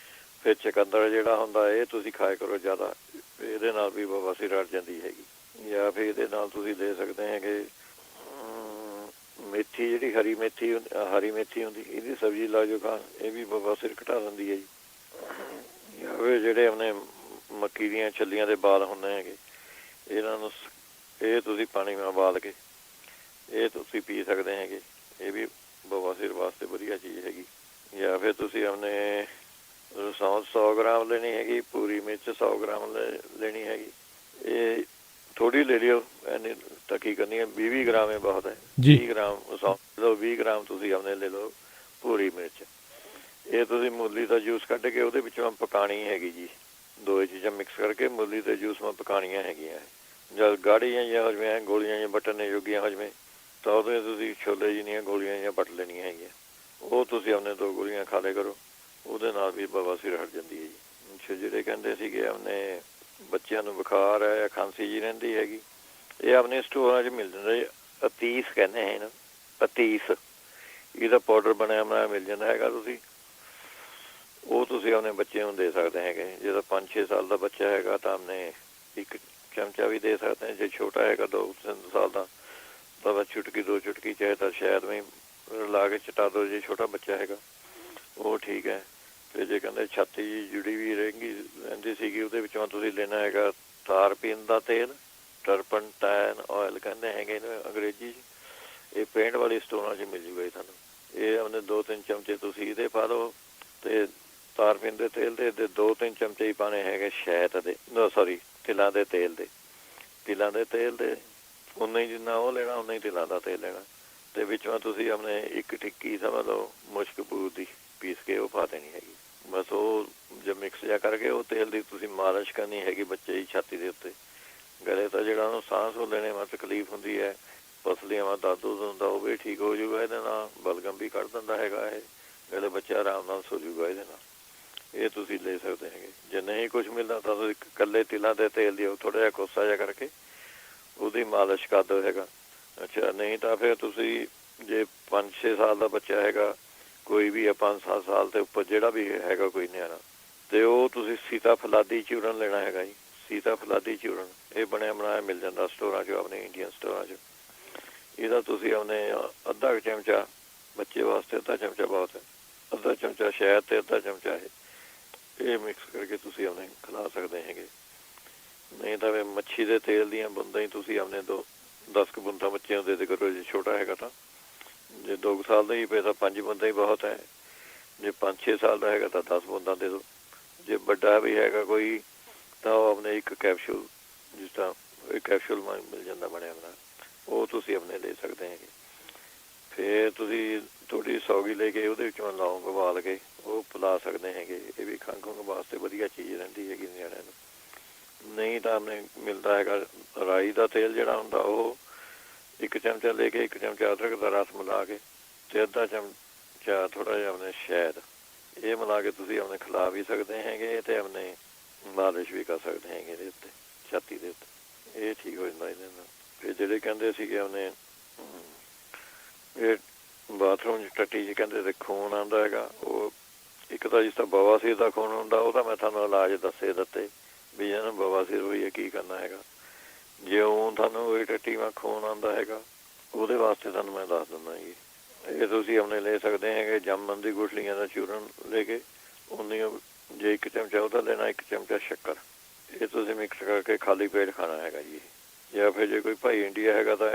ਫਿਰ ਚੁਕੰਦਰ ਜਿਹੜਾ ਹੁੰਦਾ ਇਹ ਤੁਸੀਂ ਖਾਇਆ ਕਰੋ ਜ਼ਿਆਦਾ, ਇਹਦੇ ਨਾਲ ਵੀ ਬਵਾਸੀਰ ਹਟ ਜਾਂਦੀ ਹੈਗੀ। ਜਾਂ ਫਿਰ ਇਹਦੇ ਨਾਲ ਤੁਸੀਂ ਲੈ ਸਕਦੇ ਹੈਗੇ ਮੇਥੀ ਜਿਹੜੀ ਹਰੀ ਮੇਥੀ ਹੁੰਦੀ ਇਹਦੀ ਸਬਜ਼ੀ ਲਾ ਜੋ ਖਾਣ, ਇਹ ਵੀ ਬਵਾਸੀਰ ਘਟਾ ਦਿੰਦੀ ਹੈ ਜੀ। ਜਾਂ ਫਿਰ ਜਿਹੜੇ ਆਪਣੇ ਮੱਕੀ ਦੀਆਂ ਛੱਲੀਆਂ ਦੇ ਬਾਲ ਹੁੰਦੇ ਹੈਗੇ, ਇਹਨਾਂ ਨੂੰ ਇਹ ਤੁਸੀਂ ਪਾਣੀ ਨਾਲ ਉਬਾਲ ਕੇ ਇਹ ਤੁਸੀਂ ਪੀ ਸਕਦੇ ਹੈਗੇ, ਇਹ ਵੀ ਬਵਾਸੀਰ ਵਾਸਤੇ ਵਧੀਆ ਚੀਜ਼ ਹੈਗੀ। ਜਾਂ ਫਿਰ ਤੁਸੀਂ ਆਪਣੇ ਸੌਂਫ 100 ਗ੍ਰਾਮ ਲੈਣੀ ਹੈਗੀ, ਪੂਰੀ ਮਿਰਚ 100 ਗ੍ਰਾਮ ਲੈਣੀ ਹੈਗੀ, ਇਹ ਥੋੜ੍ਹੀ ਲੈ ਲਿਓ, ਇੰਨੀ ਟੱਕੀ ਕਰਨੀ ਹੈ। 20 ਗ੍ਰਾਮ ਇਹ ਬਹੁਤ ਹੈ। 20 ਗ੍ਰਾਮ ਸੌਂਫ ਲਓ, 20 ਗ੍ਰਾਮ ਤੁਸੀਂ ਆਪਣੇ ਲੈ ਲਓ ਪੂਰੀ ਮਿਰਚ। ਇਹ ਤੁਸੀਂ ਮੂਲੀ ਦਾ ਜੂਸ ਕੱਢ ਕੇ ਉਹਦੇ ਵਿੱਚੋਂ ਪਕਾਉਣੀ ਹੈਗੀ ਜੀ, ਦੋ ਚੀਜ਼ਾਂ ਮਿਕਸ ਕਰਕੇ ਮੂਲੀ ਦੇ ਜੂਸ ਮੈਂ ਪਕਾਉਣੀਆਂ ਹੈਗੀਆਂ। ਜਦ ਗਾੜੀਆਂ ਜਿਹੀਆਂ ਹੋ ਜਾਵੇ, ਗੋਲੀਆਂ ਜਿਹੀਆਂ ਵੱਟਣੇ ਜੋਗੀਆਂ ਹੋ ਜਾਵੇ, ਤਾਂ ਉਹਦੇ ਤੁਸੀਂ ਛੋਲੇ ਜਿਹੀਆਂ ਗੋਲੀਆਂ ਜਿਹੀਆਂ ਵੱਟ ਲੈਣੀਆਂ ਹੈਗੀਆਂ, ਉਹ ਤੁਸੀਂ ਆਪਣੇ 2 ਗੋਲੀਆਂ ਖਾ ਲਿਆ ਕਰੋ, ਉਹਦੇ ਨਾਲ ਵੀ ਬਵਾਸੀਰ ਹਟ ਜਾਂਦੀ ਹੈ ਜੀ। ਅੱਛਾ, ਜਿਹੜੇ ਕਹਿੰਦੇ ਸੀਗੇ ਆਪਣੇ ਬੱਚਿਆਂ ਨੂੰ ਬੁਖਾਰ ਹੈ ਜਾਂ ਖਾਂਸੀ ਜੀ ਰਹਿੰਦੀ ਹੈਗੀ, ਇਹ ਆਪਣੇ ਸਟੋਰਾਂ 'ਚ ਮਿਲ ਜਾਂਦਾ ਜੀ। ਅਤੀਸ ਕਹਿੰਦੇ ਹੈ ਨਾ, ਅਤੀਸ, ਇਹਦਾ ਪਾਊਡਰ ਬਣਿਆ ਬਣਾਇਆ ਮਿਲ ਜਾਂਦਾ ਹੈਗਾ, ਉਹ ਤੁਸੀਂ ਆਪਣੇ ਬੱਚੇ ਨੂੰ ਦੇ ਸਕਦੇ ਹੈਗੇ। ਜਦੋਂ 5-6 ਸਾਲ ਦਾ ਬੱਚਾ ਹੈਗਾ ਤਾਂ ਆਪਣੇ 1 ਚਮਚਾ ਵੀ ਦੇ ਸਕਦੇ, ਜੇ ਛੋਟਾ ਹੈਗਾ 2-3 ਸਾਲ ਦਾ ਤਾਂ ਬਸ ਚੁਟਕੀ 2 ਚੁਟਕੀ, ਚਾਹੇ ਤਾਂ ਸ਼ਾਇਦ ਵੀ ਲਾ ਕੇ ਚਟਾ ਦਿਓ ਜੇ ਛੋਟਾ ਬੱਚਾ ਹੈਗਾ, ਉਹ ਠੀਕ ਹੈ। ਅਤੇ ਜੇ ਕਹਿੰਦੇ ਛਾਤੀ ਜੁੜੀ ਵੀ ਰਹਿੰਦੀ ਸੀਗੀ, ਉਹਦੇ ਵਿੱਚੋਂ ਤੁਸੀਂ ਲੈਣਾ ਹੈਗਾ ਤਾਰਪੀਨ ਦਾ ਤੇਲ, ਟਰਪਨਟਾਈਨ ਆਇਲ ਕਹਿੰਦੇ ਹੈਗੇ ਇਹਨੂੰ ਅੰਗਰੇਜ਼ੀ 'ਚ। ਇਹ ਪੇਂਟ ਵਾਲੀ ਸਟੋਰਾਂ 'ਚ ਮਿਲ ਜੂਗਾ ਜੀ ਤੁਹਾਨੂੰ। ਇਹ ਆਪਣੇ 2-3 ਚਮਚੇ ਤੁਸੀਂ ਇਹਦੇ ਪਾ ਦਿਓ, ਅਤੇ ਤਾਰਪੀਨ ਦੇ ਤੇਲ ਦੇ 2-3 ਚਮਚੇ ਹੀ ਪਾਣੇ ਹੈਗੇ ਸ਼ਹਿਦ ਦੇ, ਤਿਲਾਂ ਦੇ ਤੇਲ ਦੇ ਉਨਾ ਹੀ ਜਿੰਨਾ ਉਹ ਲੈਣਾ, ਉਨਾ ਹੀ ਤਿਲਾਂ ਦਾ ਤੇਲ ਲੈਣਾ। ਅਤੇ ਵਿੱਚੋਂ ਤੁਸੀਂ ਆਪਣੇ 1 ਟਿੱਕੀ ਸਮਝ ਲਓ ਮੁਸ਼ਕ ਬੂਦ ਦੀ ਪੀਸ ਕੇ ਉਹ ਪਾ ਦੇਣੀ ਹੈਗੀ। ਬਸ ਉਹ ਜੇ ਮਿਕਸ ਜਿਹਾ ਕਰਕੇ ਉਹ ਤੇਲ ਦੀ ਤੁਸੀਂ ਮਾਲਿਸ਼ ਕਰਨੀ ਹੈਗੀ ਬੱਚੇ ਦੀ ਛਾਤੀ ਦੇ ਉੱਤੇ। ਗਲੇ ਤਾਂ ਜਿਹੜਾ ਉਹਨੂੰ ਸਾਹ ਸੂਹ ਲੈਣੇ में ਤਕਲੀਫ ਹੁੰਦੀ ਹੈ, ਪਸਲੀਆਂ में ਦਰਦ ਹੁੰਦਾ, ਉਹ ਵੀ ਠੀਕ ਹੋ ਜੂਗਾ ਇਹਦੇ ਨਾਲ। ਬਲਗਮ ਵੀ ਕੱਢ ਦਿੰਦਾ ਹੈਗਾ ਇਹ, ਜਿਹੜੇ ਬੱਚਾ ਆਰਾਮ ਨਾਲ ਸੋ ਜੂਗਾ ਇਹਦੇ ਨਾਲ। ਇਹ ਤੁਸੀਂ ਲੈ ਸਕਦੇ ਹੈਗੇ। ਜੇ ਨਹੀਂ ਕੁਛ ਮਿਲਦਾ ਤਾਂ ਤੁਸੀਂ ਇਕੱਲੇ ਤਿਲਾਂ ਦੇ ਤੇਲ ਦੀ ਥੋੜ੍ਹਾ ਜਿਹਾ ਕੋਸਾ ਜਿਹਾ ਕਰਕੇ ਉਹਦੀ ਮਾਲਿਸ਼ ਕਰ ਦਿਓ ਹੈਗਾ। ਅੱਛਾ, ਨਹੀਂ ਤਾਂ ਫਿਰ ਤੁਸੀਂ ਜੇ 5-6 ਸਾਲ ਦਾ ਬੱਚਾ ਹੈਗਾ, ਕੋਈ ਵੀ ਹੈ 5-7 ਸਾਲ ਦੇ ਉੱਪਰ ਜਿਹੜਾ ਵੀ ਹੈਗਾ ਕੋਈ ਨਿਆਣਾ, ਅਤੇ ਉਹ ਤੁਸੀਂ ਸੀਤਾਫਲਾਦੀ ਚੂਰਨ ਲੈਣਾ ਹੈਗਾ ਜੀ। ਸੀਤਾਫਲਾਦੀ ਚੂਰਨ ਇਹ ਬਣਿਆ ਬਣਾਇਆ ਮਿਲ ਜਾਂਦਾ ਸਟੋਰਾਂ 'ਚ, ਆਪਣੇ ਇੰਡੀਅਨ ਸਟੋਰਾਂ 'ਚ। ਇਹਦਾ ਤੁਸੀਂ ਆਪਣੇ ਅੱਧਾ ਕੁ ਚਮਚਾ ਬੱਚੇ ਵਾਸਤੇ, ਅੱਧਾ ਚਮਚਾ ਬਹੁਤ ਹੈ, ਅੱਧਾ ਚਮਚਾ ਸ਼ਹਿਦ ਅਤੇ ਅੱਧਾ ਚਮਚਾ ਇਹ ਮਿਕਸ ਕਰਕੇ ਤੁਸੀਂ ਆਪਣੇ ਖਿਲਾ ਸਕਦੇ ਹੈਗੇ। ਨਹੀਂ ਤਾਂ ਫਿਰ ਮੱਛੀ ਦੇ ਤੇਲ ਦੀਆਂ ਬੂੰਦਾਂ ਹੀ ਤੁਸੀਂ ਆਪਣੇ 10 ਕੁ ਬੂੰਦਾਂ ਬੱਚਿਆਂ ਨੂੰ ਦੇ ਕਰੋ, ਜੇ ਛੋਟਾ ਹੈਗਾ ਤਾਂ। ਜੇ 2 ਸਾਲ ਦਾ ਹੀ ਪਏ ਤਾਂ 5 ਬੂੰਦਾਂ ਹੀ ਬਹੁਤ ਹੈ। ਜੇ 5-6 ਸਾਲ ਦਾ ਹੈਗਾ ਤਾਂ 10 ਬੂੰਦਾਂ ਦੇ ਦਿਓ। ਜੇ ਵੱਡਾ ਵੀ ਹੈਗਾ ਕੋਈ ਤਾਂ ਉਹ ਆਪਣੇ 1 ਕੈਪਸੂਲ, ਜਿਸ ਤਰ੍ਹਾਂ ਇੱਕ ਕੈਪਸੂਲ ਮਿਲ ਜਾਂਦਾ ਬਣਿਆ ਬਣਾ, ਉਹ ਤੁਸੀਂ ਆਪਣੇ ਲੈ ਸਕਦੇ ਹੈਗੇ। ਫਿਰ ਤੁਸੀਂ ਥੋੜ੍ਹੀ ਸੌਗੀ ਲੈ ਕੇ ਉਹਦੇ ਵਿੱਚੋਂ ਲੌਂਗ ਉਬਾਲ ਕੇ ਉਹ ਪਿਲਾ ਸਕਦੇ ਹੈਗੇ। ਇਹ ਵੀ ਖੰਘ ਖੁੰਘ ਵਾਸਤੇ ਵਧੀਆ ਚੀਜ਼ ਰਹਿੰਦੀ ਹੈਗੀ ਨਿਆਣਿਆਂ ਨੂੰ। ਨਹੀਂ ਤਾਂ ਆਪਣੇ ਮਿਲਦਾ ਹੈਗਾ ਰਾਈ ਦਾ ਤੇਲ ਜਿਹੜਾ ਹੁੰਦਾ, ਉਹ 1 ਚਮਚਾ ਲੈ ਕੇ 1 ਚਮਚਾ ਅਦਰਕ ਦਾ ਰਸ ਮਿਲਾ ਕੇ ਅਤੇ ਅੱਧਾ ਚਮਚਾ ਥੋੜ੍ਹਾ ਜਿਹਾ ਆਪਣੇ ਸ਼ਹਿਦ, ਇਹ ਮਿਲਾ ਕੇ ਤੁਸੀਂ ਆਪਣੇ ਖਿਲਾ ਵੀ ਸਕਦੇ ਹੈਗੇ ਅਤੇ ਆਪਣੇ ਮਾਲਿਸ਼ ਵੀ ਕਰ ਸਕਦੇ ਹੈਗੇ ਇਹਦੇ ਉੱਤੇ, ਛਾਤੀ ਦੇ ਉੱਤੇ। ਇਹ ਠੀਕ ਹੋ ਜਾਂਦਾ ਇਹਦੇ ਨਾਲ। ਫਿਰ ਜਿਹੜੇ ਕਹਿੰਦੇ ਸੀਗੇ ਆਪਣੇ ਇਹ ਬਾਥਰੂਮ 'ਚ ਟੱਟੀ 'ਚ ਕਹਿੰਦੇ ਤੇ ਖੂਨ ਆਉਂਦਾ ਹੈਗਾ, ਉਹ ਇੱਕ ਤਾਂ ਜਿਸ ਤਰ੍ਹਾਂ ਬਵਾਸੀਰ ਦਾ ਖੂਨ ਹੁੰਦਾ, ਉਹ ਤਾਂ ਮੈਂ ਤੁਹਾਨੂੰ ਇਲਾਜ ਦਿੱਤੇ ਵੀ ਇਹਨੂੰ ਬਵਾਸੀਰ ਹੋਈ ਹੈ ਕੀ ਕਰਨਾ ਹੈਗਾ। ਜੇ ਉਹ ਤੁਹਾਨੂੰ ਇਹ ਟੱਟੀ ਮੈਂ ਖੂਨ ਆਉਂਦਾ ਹੈਗਾ, ਉਹਦੇ ਵਾਸਤੇ ਤੁਹਾਨੂੰ ਮੈਂ ਦੱਸ ਦਿੰਦਾ ਜੀ। ਇਹ ਤੁਸੀਂ ਆਪਣੇ ਲੈ ਸਕਦੇ ਹੈਗੇ ਜਾਮਨ ਦੀ ਗੁਠਲੀਆਂ ਦਾ ਚੂਰਨ ਲੈ ਕੇ, ਉਨੀਆਂ ਜੇ 1 ਚਮਚਾ ਉਹਦਾ ਲੈਣਾ, 1 ਚਮਚਾ ਸ਼ੱਕਰ, ਇਹ ਤੁਸੀਂ ਮਿਕਸ ਕਰਕੇ ਖਾਲੀ ਪੇਟ ਖਾਣਾ ਹੈਗਾ ਜੀ। ਜਾਂ ਫਿਰ ਜੇ ਕੋਈ ਭਾਈ ਇੰਡੀਆ ਹੈਗਾ ਤਾਂ,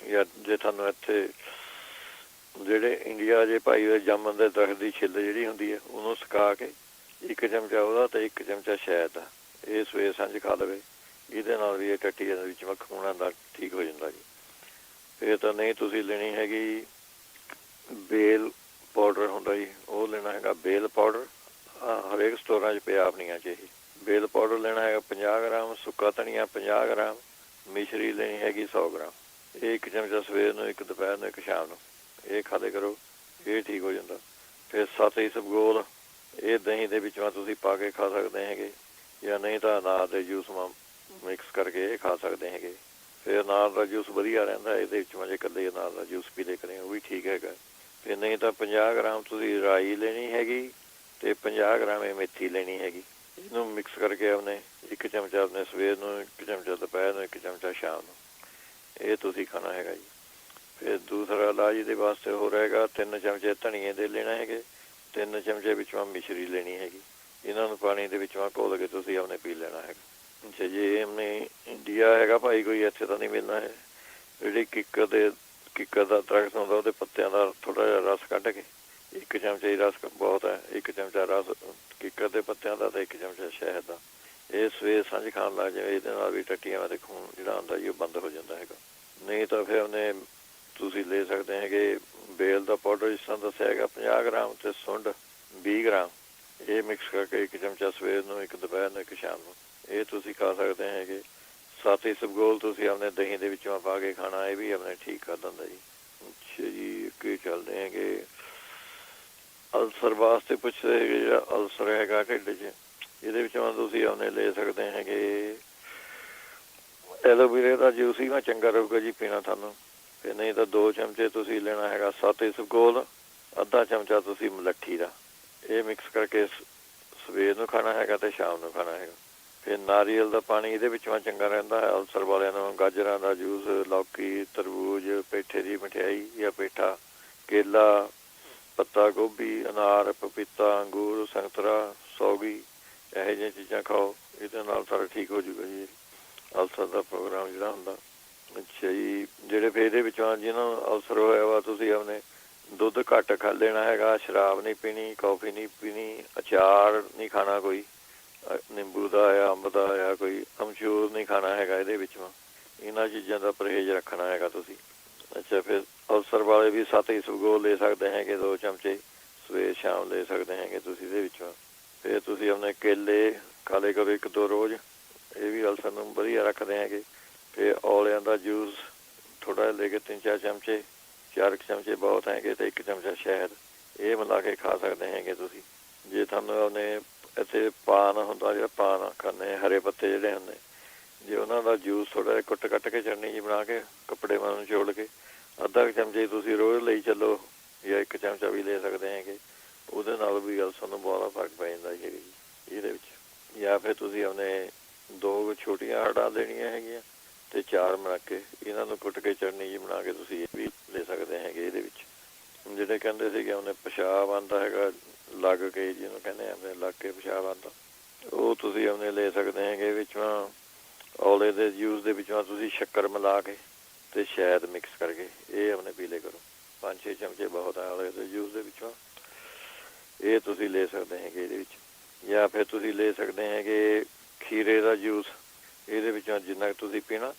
ਜਾਂ ਜੇ ਤੁਹਾਨੂੰ ਇੱਥੇ ਜਿਹੜੇ ਇੰਡੀਆ ਜੇ ਭਾਈ ਜਾਮਨ ਦੇ ਦਰਖਤ ਦੀ ਛਿੱਲ ਜਿਹੜੀ ਹੁੰਦੀ ਹੈ, ਉਹਨੂੰ ਸੁਕਾ ਕੇ 1 ਚਮਚਾ ਉਹਦਾ ਅਤੇ 1 ਚਮਚਾ ਸ਼ਹਿਦ ਦਾ, ਇਹ ਸਵੇਰ ਸਾਂਝ ਖਾ ਲਵੇ। ਇਹਦੇ ਨਾਲ ਵੀ ਇਹ ਟੱਟੀ ਦੇ ਵਿੱਚ ਖੂਨ ਆਉਂਦਾ ਠੀਕ ਹੋ ਜਾਂਦਾ ਜੀ। ਫਿਰ ਤਾਂ ਨਹੀਂ ਤੁਸੀਂ ਲੈਣੀ ਹੈਗੀ ਬੇਲ ਪਾਊਡਰ ਹੁੰਦਾ ਜੀ, ਉਹ ਲੈਣਾ ਹੈਗਾ ਬੇਲ ਪਾਊਡਰ। ਹਰੇਕ ਸਟੋਰਾਂ 'ਚ ਪਿਆ ਆਪਣੀਆਂ 'ਚ ਇਹ ਬੇਲ ਪਾਊਡਰ ਲੈਣਾ ਹੈਗਾ 50 ਗ੍ਰਾਮ, ਸੁੱਕਾ ਧਨੀਆ 50 ਗ੍ਰਾਮ, ਮਿਸ਼ਰੀ ਲੈਣੀ ਹੈਗੀ 100 ਗ੍ਰਾਮ। ਇਹ 1 ਚਮਚਾ ਸਵੇਰ ਨੂੰ, 1 ਦੁਪਹਿਰ ਨੂੰ, 1 ਸ਼ਾਮ ਨੂੰ, ਇਹ ਖਾ ਲਿਆ ਕਰੋ, ਇਹ ਠੀਕ ਹੋ ਜਾਂਦਾ। ਫਿਰ 7 ਇਸਬਗੋਲ, ਇਹ ਦਹੀਂ ਦੇ ਵਿੱਚੋਂ ਤੁਸੀਂ ਪਾ ਕੇ ਖਾ ਸਕਦੇ ਹੈਗੇ, ਜਾਂ ਨਹੀਂ ਤਾਂ ਅਨਾਰ ਦੇ ਜੂਸ ਮਿਕਸ ਕਰਕੇ ਇਹ ਖਾ ਸਕਦੇ ਹੈਗੇ। ਫਿਰ ਅਨਾਰ ਦਾ ਜੂਸ ਵਧੀਆ ਰਹਿੰਦਾ, ਇਹਦੇ ਵਿੱਚ ਜੇ ਇਕੱਲੇ ਅਨਾਰ ਦਾ ਜੂਸ ਪੀ ਲਿਆ ਕਰੇ ਉਹ ਵੀ ਠੀਕ ਹੈਗਾ। ਅਤੇ ਨਹੀਂ ਤਾਂ 50 ਗ੍ਰਾਮ ਤੁਸੀਂ ਰਾਈ ਲੈਣੀ ਹੈਗੀ ਅਤੇ 50 ਗ੍ਰਾਮ ਇਹ ਮੇਥੀ ਲੈਣੀ ਹੈਗੀ। ਇਹਨੂੰ ਮਿਕਸ ਕਰਕੇ ਆਪਣੇ 1 ਚਮਚਾ ਆਪਣੇ ਸਵੇਰ ਨੂੰ, 1 ਚਮਚਾ ਦੁਪਹਿਰ ਨੂੰ, 1 ਚਮਚਾ ਸ਼ਾਮ ਨੂੰ, ਇਹ ਤੁਸੀਂ ਖਾਣਾ ਹੈਗਾ ਜੀ। ਫਿਰ ਦੂਸਰਾ ਇਲਾਜ ਇਹਦੇ ਵਾਸਤੇ ਹੋ ਰਹੇਗਾ 3 ਚਮਚੇ ਧਨੀਏ ਦੇ ਲੈਣਾ ਹੈਗੇ, 3 ਚਮਚੇ ਵਿੱਚੋਂ ਮਿਸ਼ਰੀ ਲੈਣੀ ਹੈਗੀ। ਇਹਨਾਂ ਨੂੰ ਪਾਣੀ ਦੇ ਵਿੱਚੋਂ ਘੋਲ ਕੇ ਤੁਸੀਂ ਆਪਣੇ ਪੀ ਲੈਣਾ ਹੈਗਾ। ਅੱਛਾ ਜੇ ਆਪਣੇ ਇੰਡੀਆ ਹੈਗਾ ਭਾਈ ਕੋਈ, ਇੱਥੇ ਤਾਂ ਨਹੀਂ ਮਿਲਣਾ ਹੈ। ਜਿਹੜੀ ਕਿੱਕਰ ਦਾ ਦਰਖਤ ਹੁੰਦਾ ਉਹਦੇ ਪੱਤਿਆਂ ਦਾ ਥੋੜ੍ਹਾ ਜਿਹਾ ਰਸ ਕੱਢ ਕੇ, 1 ਚਮਚਾ ਹੀ ਰਸ ਬਹੁਤ ਹੈ, 1 ਚਮਚਾ ਰਸ ਕਿੱਕਰ ਦੇ ਪੱਤਿਆਂ ਦਾ ਅਤੇ 1 ਚਮਚਾ ਸ਼ਹਿਦ ਦਾ। ਇਹ ਸਵੇਰ ਸਾਂਝ ਖਾਣ ਲੱਗ ਜਾਵੇ, ਇਹਦੇ ਨਾਲ ਵੀ ਟੱਟੀਆਂ ਦੇ ਖੂਨ ਜਿਹੜਾ ਹੁੰਦਾ ਜੀ ਉਹ ਬੰਦ ਹੋ ਜਾਂਦਾ ਹੈਗਾ। ਨਹੀਂ ਤਾਂ ਫਿਰ ਉਹਨੇ ਤੁਸੀਂ ਲੈ ਸਕਦੇ ਹੈਗੇ ਬੇਲ ਦਾ ਪਾਊਡਰ, ਜਿਸ ਤਰ੍ਹਾਂ ਦੱਸਿਆ ਹੈਗਾ 50 ਗ੍ਰਾਮ, ਅਤੇ ਸੁੰਡ 20 ਗ੍ਰਾਮ। ਇਹ ਮਿਕਸ ਕਰਕੇ 1 ਚਮਚਾ ਸਵੇਰ ਨੂੰ, 1 ਦੁਪਹਿਰ ਨੂੰ, 1 ਸ਼ਾਮ ਨੂੰ ਇਹ ਤੁਸੀਂ ਖਾ ਸਕਦੇ ਹੈਗੇ। 7 ਇਸਬਗੋਲ ਤੁਸੀਂ ਆਪਣੇ ਦਹੀਂ ਦੇ ਵਿੱਚੋਂ ਪਾ ਕੇ ਖਾਣਾ, ਇਹ ਵੀ ਆਪਣੇ ਠੀਕ ਕਰ ਦਿੰਦਾ ਜੀ। ਅੱਛਾ ਜੀ ਅੱਗੇ ਚੱਲਦੇ ਹੈਗੇ। ਅਲਸਰ ਵਾਸਤੇ ਪੁੱਛਦੇ ਹੈਗੇ, ਜਿਹੜਾ ਅਲਸਰ ਹੈਗਾ ਢਿੱਡ 'ਚ, ਇਹਦੇ ਵਿੱਚੋਂ ਤੁਸੀਂ ਆਪਣੇ ਲੈ ਸਕਦੇ ਹੈਗੇ ਐਲੋਵੇਰਾ ਦਾ ਜੂਸ ਹੀ ਮੈਂ ਚੰਗਾ ਰਹੂਗਾ ਜੀ ਪੀਣਾ ਤੁਹਾਨੂੰ। ਅਤੇ ਨਹੀਂ ਤਾਂ 2 ਚਮਚੇ ਤੁਸੀਂ ਲੈਣਾ ਹੈਗਾ 7 ਇਸਬਗੋਲ, ਅੱਧਾ ਚਮਚਾ ਤੁਸੀਂ ਮਲੱਠੀ ਦਾ। ਇਹ ਮਿਕਸ ਕਰਕੇ ਸਵੇਰ ਨੂੰ ਖਾਣਾ ਹੈਗਾ ਅਤੇ ਸ਼ਾਮ ਨੂੰ ਖਾਣਾ ਹੈਗਾ। ਫਿਰ ਨਾਰੀਅਲ ਦਾ ਪਾਣੀ ਇਹਦੇ ਵਿੱਚੋਂ ਚੰਗਾ ਰਹਿੰਦਾ ਹੈ ਅਲਸਰ ਵਾਲਿਆਂ ਨੂੰ। ਗਾਜਰਾਂ ਦਾ ਜੂਸ, ਲੌਕੀ, ਤਰਬੂਜ, ਪੇਠੇ ਦੀ ਮਠਿਆਈ ਜਾਂ ਪੇਠਾ, ਕੇਲਾ, ਪੱਤਾ ਗੋਭੀ, ਅਨਾਰ, ਪਪੀਤਾ, ਅੰਗੂਰ, ਸੰਤਰਾ, ਸੌਗੀ, ਇਹੋ ਜਿਹੀਆਂ ਚੀਜ਼ਾਂ ਖਾਓ, ਇਹਦੇ ਨਾਲ ਸਾਰਾ ਠੀਕ ਹੋ ਜੂਗਾ ਜੀ ਅਲਸਰ ਦਾ ਪ੍ਰੋਗਰਾਮ ਜਿਹੜਾ ਹੁੰਦਾ। ਅੱਛਾ ਜੀ ਜਿਹੜੇ ਫਿਰ ਇਹਦੇ ਵਿੱਚੋਂ ਜਿਹਨਾਂ ਨੂੰ ਅਲਸਰ ਹੋਇਆ ਵਾ, ਤੁਸੀਂ ਆਪਣੇ ਦੁੱਧ ਘੱਟ ਖਾ ਲੈਣਾ ਹੈਗਾ, ਸ਼ਰਾਬ ਨਹੀਂ ਪੀਣੀ, ਕੌਫੀ ਨਹੀਂ ਪੀਣੀ, ਅਚਾਰ ਨਹੀਂ ਖਾਣਾ ਕੋਈ, ਨਿੰਬੂ ਦਾ ਆਇਆ, ਅੰਬ ਦਾ ਆਇਆ, ਕੋਈ ਅਮਚੂਰ ਨਹੀਂ ਖਾਣਾ ਹੈਗਾ ਇਹਦੇ ਵਿੱਚੋਂ। ਇਹਨਾਂ ਚੀਜ਼ਾਂ ਦਾ ਪਰਹੇਜ਼ ਰੱਖਣਾ ਹੈਗਾ ਤੁਸੀਂ। ਅੱਛਾ ਫਿਰ ਅਲਸਰ ਵਾਲੇ ਵੀ 7 ਇਸਬਗੋਲ ਲੈ ਸਕਦੇ ਹੈਗੇ, 2 ਚਮਚੇ ਸਵੇਰ ਸ਼ਾਮ ਲੈ ਸਕਦੇ ਹੈਗੇ ਤੁਸੀਂ ਇਹਦੇ ਵਿੱਚੋਂ। ਫਿਰ ਤੁਸੀਂ ਆਪਣੇ ਕੇਲੇ ਖਾ ਲਿਆ ਕਰੋ 1-2 ਰੋਜ਼, ਇਹ ਵੀ ਅਲਸਰ ਨੂੰ ਵਧੀਆ ਰੱਖਦੇ ਹੈਗੇ। ਫਿਰ ਔਲਿਆਂ ਦਾ ਜੂਸ ਥੋੜ੍ਹਾ ਜਿਹਾ ਲੈ ਕੇ 3-4 ਚਮਚੇ, 4 ਚਮਚੇ ਬਹੁਤ ਹੈਗੇ, ਅਤੇ 1 ਚਮਚਾ ਸ਼ਹਿਦ, ਇਹ ਮਿਲਾ ਕੇ ਖਾ ਸਕਦੇ ਹੈਗੇ ਤੁਸੀਂ। ਜੇ ਤੁਹਾਨੂੰ ਆਪਣੇ ਇੱਥੇ ਪਾਨ ਹੁੰਦਾ, ਜਿਹੜਾ ਪਾਨ ਖਾਂਦੇ ਹਰੇ ਪੱਤੇ ਜਿਹੜੇ ਹੁੰਦੇ, ਜੇ ਉਹਨਾਂ ਦਾ ਜੂਸ ਥੋੜ੍ਹਾ ਜਿਹਾ ਕੱਟ ਕੇ ਚਟਨੀ ਜੀ ਬਣਾ ਕੇ ਕੱਪੜੇ ਵਾਂਗ ਨਿਚੋੜ ਕੇ ਅੱਧਾ ਚਮਚੇ ਤੁਸੀਂ ਰੋਜ਼ ਲਈ ਚੱਲੋ, ਜਾਂ 1 ਚਮਚਾ ਵੀ ਲੈ ਸਕਦੇ ਹੈਗੇ, ਉਹਦੇ ਨਾਲ ਵੀ ਅਲਸਰ ਨੂੰ ਬਹੁਤ ਫਰਕ ਪੈ ਜਾਂਦਾ ਜੀ ਇਹਦੇ ਵਿੱਚ। ਜਾਂ ਫਿਰ ਤੁਸੀਂ ਆਪਣੇ 2 ਛੋਟੀਆਂ ਆੜਾਂ ਲੈਣੀਆਂ ਹੈਗੀਆਂ ਅਤੇ 4 ਬਣਾ ਕੇ ਇਹਨਾਂ ਨੂੰ ਕੁੱਟ ਕੇ ਚਟਨੀ ਜੀ ਬਣਾ ਕੇ ਤੁਸੀਂ ਇਹ ਵੀ ਲੈ ਸਕਦੇ ਹੈਗੇ ਇਹਦੇ ਵਿੱਚ। ਜਿਹੜੇ ਕਹਿੰਦੇ ਸੀਗੇ ਉਹਨੇ ਪਿਸ਼ਾਬ ਆਉਂਦਾ ਹੈਗਾ ਲੱਗ ਕੇ, ਜਿਹਨੂੰ ਕਹਿੰਦੇ ਆਪਣੇ ਲੱਗ ਕੇ ਪਿਸ਼ਾਬ ਆਉਂਦਾ, ਉਹ ਤੁਸੀਂ ਆਪਣੇ ਲੈ ਸਕਦੇ ਹੈਗੇ। ਵਿੱਚੋਂ ਔਲੇ ਦੇ ਜੂਸ ਦੇ ਵਿੱਚੋਂ ਤੁਸੀਂ ਸ਼ੱਕਰ ਮਿਲਾ ਕੇ ਅਤੇ ਸ਼ਹਿਦ ਮਿਕਸ ਕਰਕੇ ਇਹ ਆਪਣੇ ਪੀ ਲਿਆ ਕਰੋ। 5-6 ਚਮਚੇ ਬਹੁਤ ਆ ਔਲੇ ਦੇ ਜੂਸ ਦੇ ਵਿੱਚੋਂ, ਇਹ ਤੁਸੀਂ ਲੈ ਸਕਦੇ ਹੈਗੇ ਇਹਦੇ ਵਿੱਚ। ਜਾਂ ਫਿਰ ਤੁਸੀਂ ਲੈ ਸਕਦੇ ਹੈਗੇ ਖੀਰੇ ਦਾ ਜੂਸ, ਇਹਦੇ ਵਿੱਚੋਂ ਜਿੰਨਾ ਤੁਸੀਂ ਪੀਣਾ